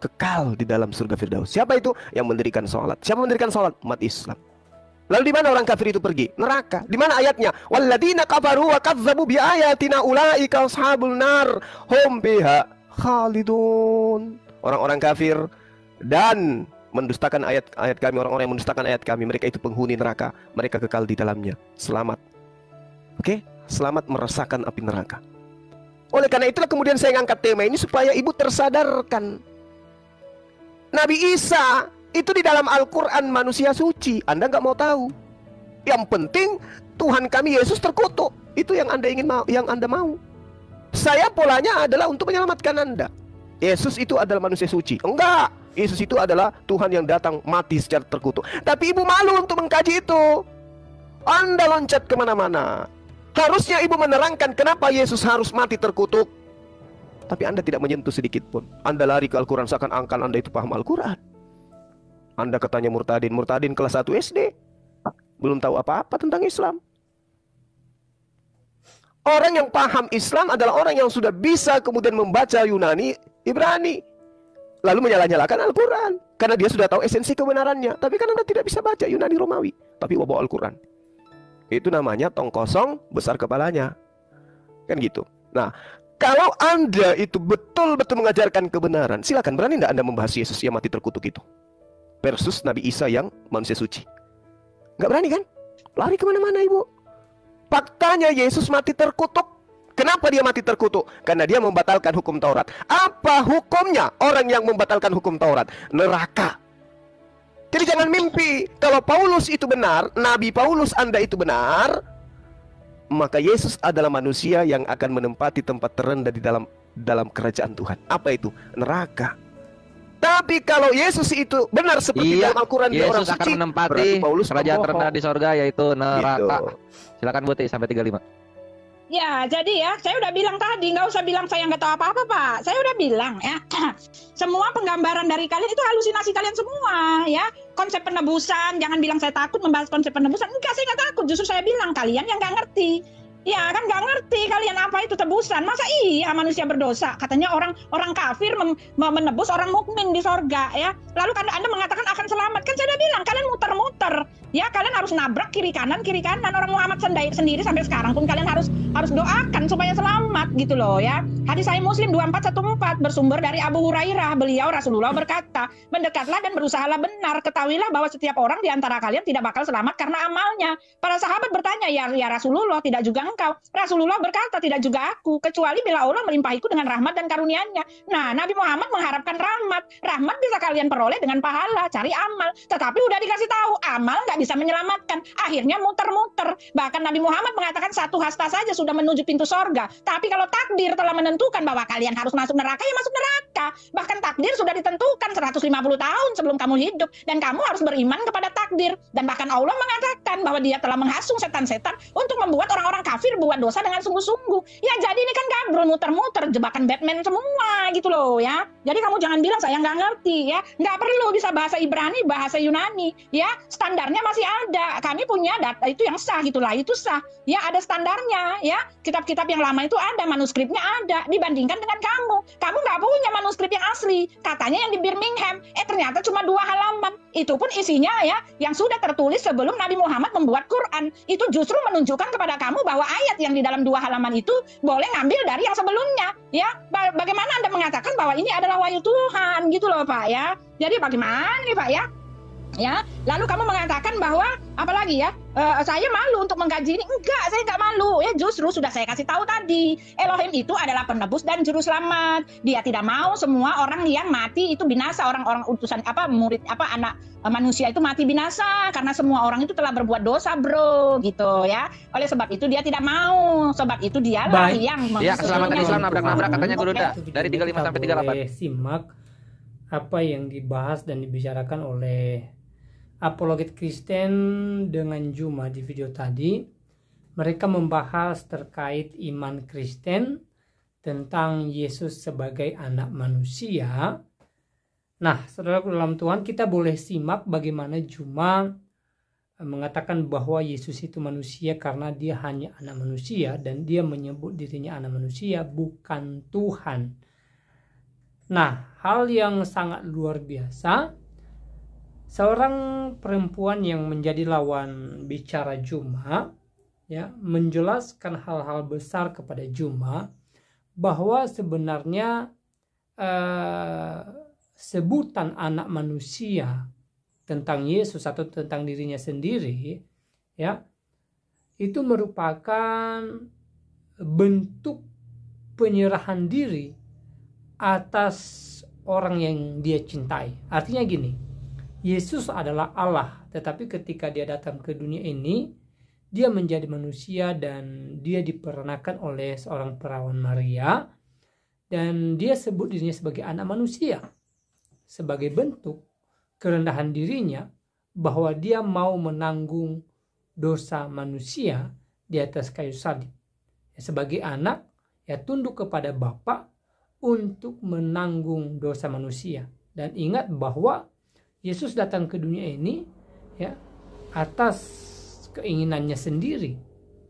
Kekal di dalam surga Firdaus. Siapa itu? Yang mendirikan sholat. Siapa mendirikan sholat? Umat Islam. Lalu di mana orang kafir itu pergi? Neraka. Di mana ayatnya? Walladzina kafaru wa kadzdzabu bi ayatina ulaika ashabul nar hum fiha khalidun. Orang-orang kafir dan mendustakan ayat-ayat kami, orang-orang yang mendustakan ayat kami, mereka itu penghuni neraka, mereka kekal di dalamnya. Selamat. Oke? Selamat merasakan api neraka. Oleh karena itulah kemudian saya ngangkat tema ini supaya ibu tersadarkan. Nabi Isa itu di dalam Al-Quran manusia suci. Anda nggak mau tahu. Yang penting Tuhan kami Yesus terkutuk. Itu yang Anda ingin mau, yang Anda mau. Saya polanya adalah untuk menyelamatkan Anda. Yesus itu adalah manusia suci. Enggak. Yesus itu adalah Tuhan yang datang mati secara terkutuk. Tapi ibu malu untuk mengkaji itu. Anda loncat kemana-mana. Harusnya ibu menerangkan kenapa Yesus harus mati terkutuk. Tapi Anda tidak menyentuh sedikit pun. Anda lari ke Al-Quran seakan-akan Anda itu paham Al-Quran. Anda katanya murtadin kelas 1 SD. Belum tahu apa-apa tentang Islam. Orang yang paham Islam adalah orang yang sudah bisa kemudian membaca Yunani, Ibrani. Lalu menyalah-nyalahkan Al-Quran. Karena dia sudah tahu esensi kebenarannya. Tapi kan Anda tidak bisa baca Yunani Romawi. Tapi bawa Al-Quran. Itu namanya tong kosong besar kepalanya. Kan gitu. Nah, kalau Anda itu betul-betul mengajarkan kebenaran, silakan, berani tidak Anda membahas Yesus yang mati terkutuk itu versus Nabi Isa yang manusia suci? Nggak berani kan? Lari kemana-mana ibu. Faktanya Yesus mati terkutuk. Kenapa dia mati terkutuk? Karena dia membatalkan hukum Taurat. Apa hukumnya orang yang membatalkan hukum Taurat? Neraka. Jadi jangan mimpi. Kalau Paulus itu benar, Nabi Paulus Anda itu benar, maka Yesus adalah manusia yang akan menempati tempat terendah di dalam kerajaan Tuhan. Apa itu? Neraka. Tapi kalau Yesus itu benar seperti dalam Al-Quran, dia orang Yesus suci, akan menempati kerajaan terendah di sorga, yaitu neraka. Gitu. Silakan Buti sampai 35. Ya, jadi ya, saya udah bilang tadi, nggak usah bilang saya nggak tahu apa-apa, Pak. Saya udah bilang ya, semua penggambaran dari kalian itu halusinasi kalian semua, ya. Konsep penebusan, jangan bilang saya takut membahas konsep penebusan. Enggak, saya nggak takut. Justru saya bilang kalian yang nggak ngerti. Ya kan nggak ngerti kalian apa itu tebusan. Masa iya manusia berdosa? Katanya orang kafir menebus orang mukmin di sorga, ya. Lalu Anda mengatakan akan selamat. Kan saya udah bilang kalian muter-muter. Ya kalian harus nabrak kiri kanan. Orang Muhammad sendiri sampai sekarang pun kalian harus doakan supaya selamat. anak gitu loh ya. Hadis Sahih Muslim 2414 bersumber dari Abu Hurairah. Rasulullah berkata, mendekatlah dan berusahalah benar. Ketahuilah bahwa setiap orang di antara kalian tidak bakal selamat karena amalnya. Para sahabat bertanya, ya Rasulullah, tidak juga engkau? Rasulullah berkata, tidak juga aku, kecuali bila Allah melimpahiku dengan rahmat dan karunia-Nya. Nah, Nabi Muhammad mengharapkan rahmat. Rahmat bisa kalian peroleh dengan pahala, cari amal. Tetapi udah dikasih tahu, amal nggak bisa menyelamatkan. Akhirnya muter-muter. Bahkan Nabi Muhammad mengatakan satu hasta saja sudah menuju pintu sorga. Tapi kalau takdir telah menentukan bahwa kalian harus masuk neraka, ya masuk neraka. Bahkan takdir sudah ditentukan 150 tahun sebelum kamu hidup. Dan kamu harus beriman kepada takdir. Dan bahkan Allah mengatakan bahwa Dia telah menghasung setan-setan untuk membuat orang-orang kafir buat dosa dengan sungguh-sungguh. Ya jadi ini kan gabrol muter-muter, jebakan Batman semua gitu loh ya. Jadi kamu jangan bilang saya nggak ngerti ya. Nggak perlu bisa bahasa Ibrani, bahasa Yunani ya. Standarnya masih ada. Kami punya data itu yang sah gitulah, itu sah. Ya ada standarnya ya. Kitab-kitab yang lama itu ada, manuskripnya ada. Dibandingkan dengan kamu. Kamu nggak punya manuskrip yang asli. Katanya yang di Birmingham. Ternyata cuma 2 halaman. Itu pun isinya ya yang sudah tertulis sebelum Nabi Muhammad membuat Quran. Itu justru menunjukkan kepada kamu bahwa ayat yang di dalam 2 halaman itu boleh ngambil dari yang sebelumnya. Ya, bagaimana Anda mengatakan bahwa ini adalah wahyu Tuhan gitu loh Pak ya. Jadi bagaimana nih Pak ya? Ya, lalu kamu mengatakan bahwa apalagi ya, saya malu untuk mengkaji ini. Enggak, saya enggak malu ya. Justru sudah saya kasih tahu tadi, Elohim itu adalah penebus dan juru selamat. Dia tidak mau semua orang yang mati itu binasa, orang-orang utusan murid anak manusia itu mati binasa karena semua orang itu telah berbuat dosa, bro, gitu ya. Oleh sebab itu dia tidak mau. Sebab itu dialah yang ya, keselamatan Islam nabrak-nabrak katanya Guru Da dari 35 sampai 38. Simak apa yang dibahas dan dibicarakan oleh apologet Kristen dengan Juma di video tadi. Mereka membahas terkait iman Kristen, tentang Yesus sebagai anak manusia. Nah, saudara dalam Tuhan, kita boleh simak bagaimana Juma mengatakan bahwa Yesus itu manusia karena dia hanya anak manusia dan dia menyebut dirinya anak manusia, bukan Tuhan. Nah, hal yang sangat luar biasa. Seorang perempuan yang menjadi lawan bicara Juma ya, menjelaskan hal-hal besar kepada Juma bahwa sebenarnya sebutan anak manusia tentang Yesus atau tentang dirinya sendiri ya, itu merupakan bentuk penyerahan diri atas orang yang dia cintai. Artinya gini, Yesus adalah Allah, tetapi ketika dia datang ke dunia ini, dia menjadi manusia dan dia diperanakan oleh seorang perawan Maria, dan dia sebut dirinya sebagai anak manusia, sebagai bentuk kerendahan dirinya bahwa dia mau menanggung dosa manusia di atas kayu salib. Sebagai anak, ya tunduk kepada Bapa untuk menanggung dosa manusia. Dan ingat bahwa Yesus datang ke dunia ini ya atas keinginannya sendiri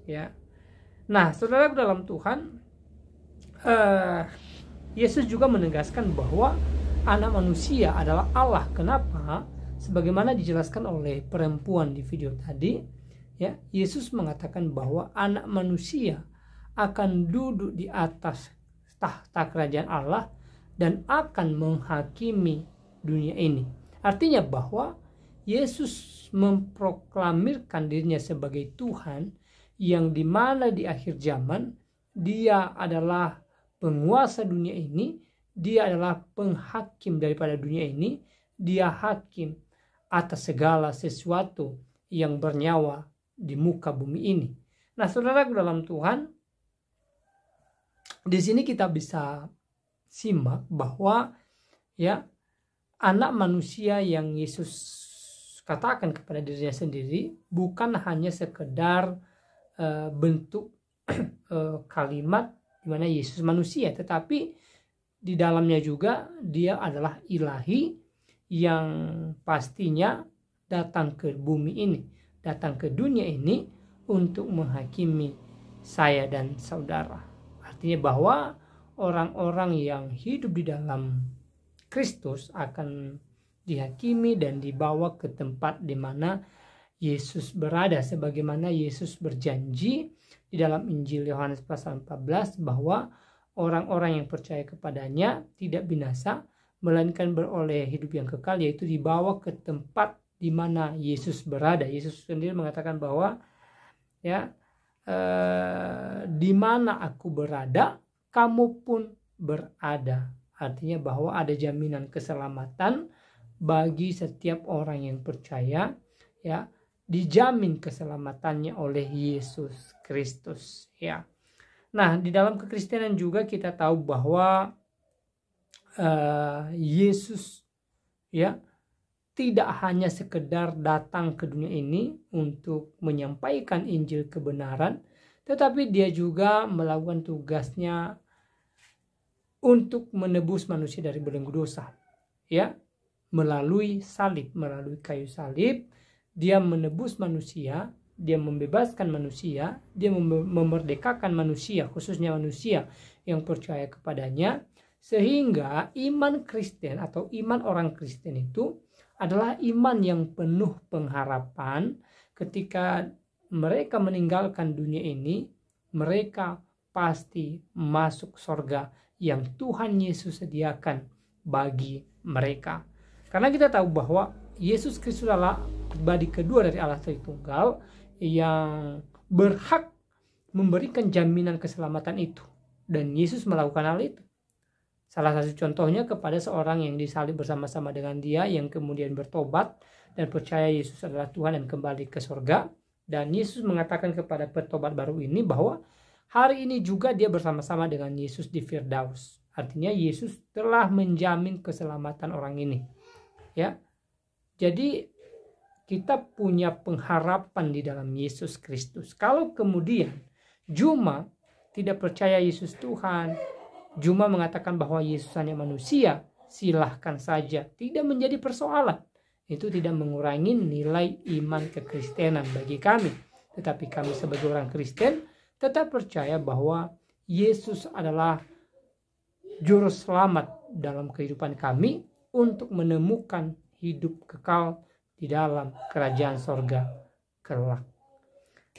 ya. Nah, saudara dalam Tuhan, Yesus juga menegaskan bahwa anak manusia adalah Allah. Kenapa? Sebagaimana dijelaskan oleh perempuan di video tadi ya, Yesus mengatakan bahwa anak manusia akan duduk di atas tahta kerajaan Allah dan akan menghakimi dunia ini. Artinya bahwa Yesus memproklamirkan dirinya sebagai Tuhan yang dimana di akhir zaman dia adalah penguasa dunia ini, dia adalah penghakim daripada dunia ini, dia hakim atas segala sesuatu yang bernyawa di muka bumi ini. Nah, saudara dalam Tuhan, di sini kita bisa simak bahwa ya, anak manusia yang Yesus katakan kepada dirinya sendiri bukan hanya sekedar bentuk kalimat di mana Yesus manusia, tetapi di dalamnya juga dia adalah ilahi yang pastinya datang ke bumi ini, datang ke dunia ini untuk menghakimi saya dan saudara. Artinya bahwa orang-orang yang hidup di dalam Kristus akan dihakimi dan dibawa ke tempat di mana Yesus berada, sebagaimana Yesus berjanji di dalam Injil Yohanes pasal 14 bahwa orang-orang yang percaya kepadanya tidak binasa, melainkan beroleh hidup yang kekal, yaitu dibawa ke tempat di mana Yesus berada. Yesus sendiri mengatakan bahwa di mana aku berada, kamu pun berada. Artinya bahwa ada jaminan keselamatan bagi setiap orang yang percaya, ya, dijamin keselamatannya oleh Yesus Kristus, ya. Nah, di dalam kekristenan juga kita tahu bahwa Yesus, ya, tidak hanya sekedar datang ke dunia ini untuk menyampaikan Injil kebenaran, tetapi dia juga melakukan tugasnya untuk menebus manusia dari belenggu dosa, ya, melalui salib, melalui kayu salib. Dia menebus manusia, dia membebaskan manusia, dia memerdekakan manusia, khususnya manusia yang percaya kepadanya, sehingga iman Kristen atau iman orang Kristen itu adalah iman yang penuh pengharapan. Ketika mereka meninggalkan dunia ini, mereka pasti masuk surga yang Tuhan Yesus sediakan bagi mereka. Karena kita tahu bahwa Yesus Kristus adalah pribadi kedua dari Allah Tritunggal yang berhak memberikan jaminan keselamatan itu, dan Yesus melakukan hal itu. Salah satu contohnya kepada seorang yang disalib bersama-sama dengan dia, yang kemudian bertobat dan percaya Yesus adalah Tuhan dan kembali ke surga. Dan Yesus mengatakan kepada petobat baru ini bahwa hari ini juga dia bersama-sama dengan Yesus di Firdaus. Artinya Yesus telah menjamin keselamatan orang ini, ya. Jadi kita punya pengharapan di dalam Yesus Kristus. Kalau kemudian Juma tidak percaya Yesus Tuhan, Juma mengatakan bahwa Yesus hanya manusia, silahkan saja, tidak menjadi persoalan. Itu tidak mengurangi nilai iman kekristenan bagi kami. Tetapi kami sebagai orang Kristen tetap percaya bahwa Yesus adalah juru selamat dalam kehidupan kami untuk menemukan hidup kekal di dalam kerajaan sorga kelak.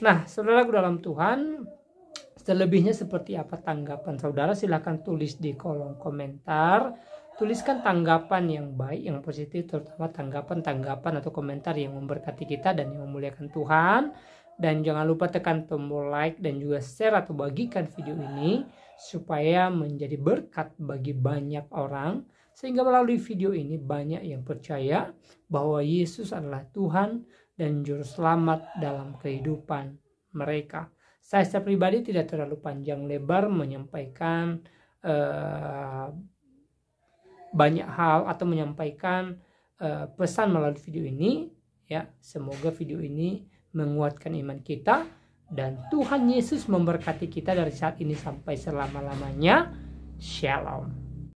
Nah, saudaraku dalam Tuhan, selebihnya seperti apa tanggapan saudara? Silahkan tulis di kolom komentar. Tuliskan tanggapan yang baik, yang positif, terutama tanggapan atau komentar yang memberkati kita dan yang memuliakan Tuhan. Dan jangan lupa tekan tombol like dan juga share atau bagikan video ini supaya menjadi berkat bagi banyak orang, sehingga melalui video ini banyak yang percaya bahwa Yesus adalah Tuhan dan juru selamat dalam kehidupan mereka. Saya secara pribadi tidak terlalu panjang lebar menyampaikan banyak hal atau menyampaikan pesan melalui video ini, ya. Semoga video ini menguatkan iman kita dan Tuhan Yesus memberkati kita dari saat ini sampai selama-lamanya. Shalom.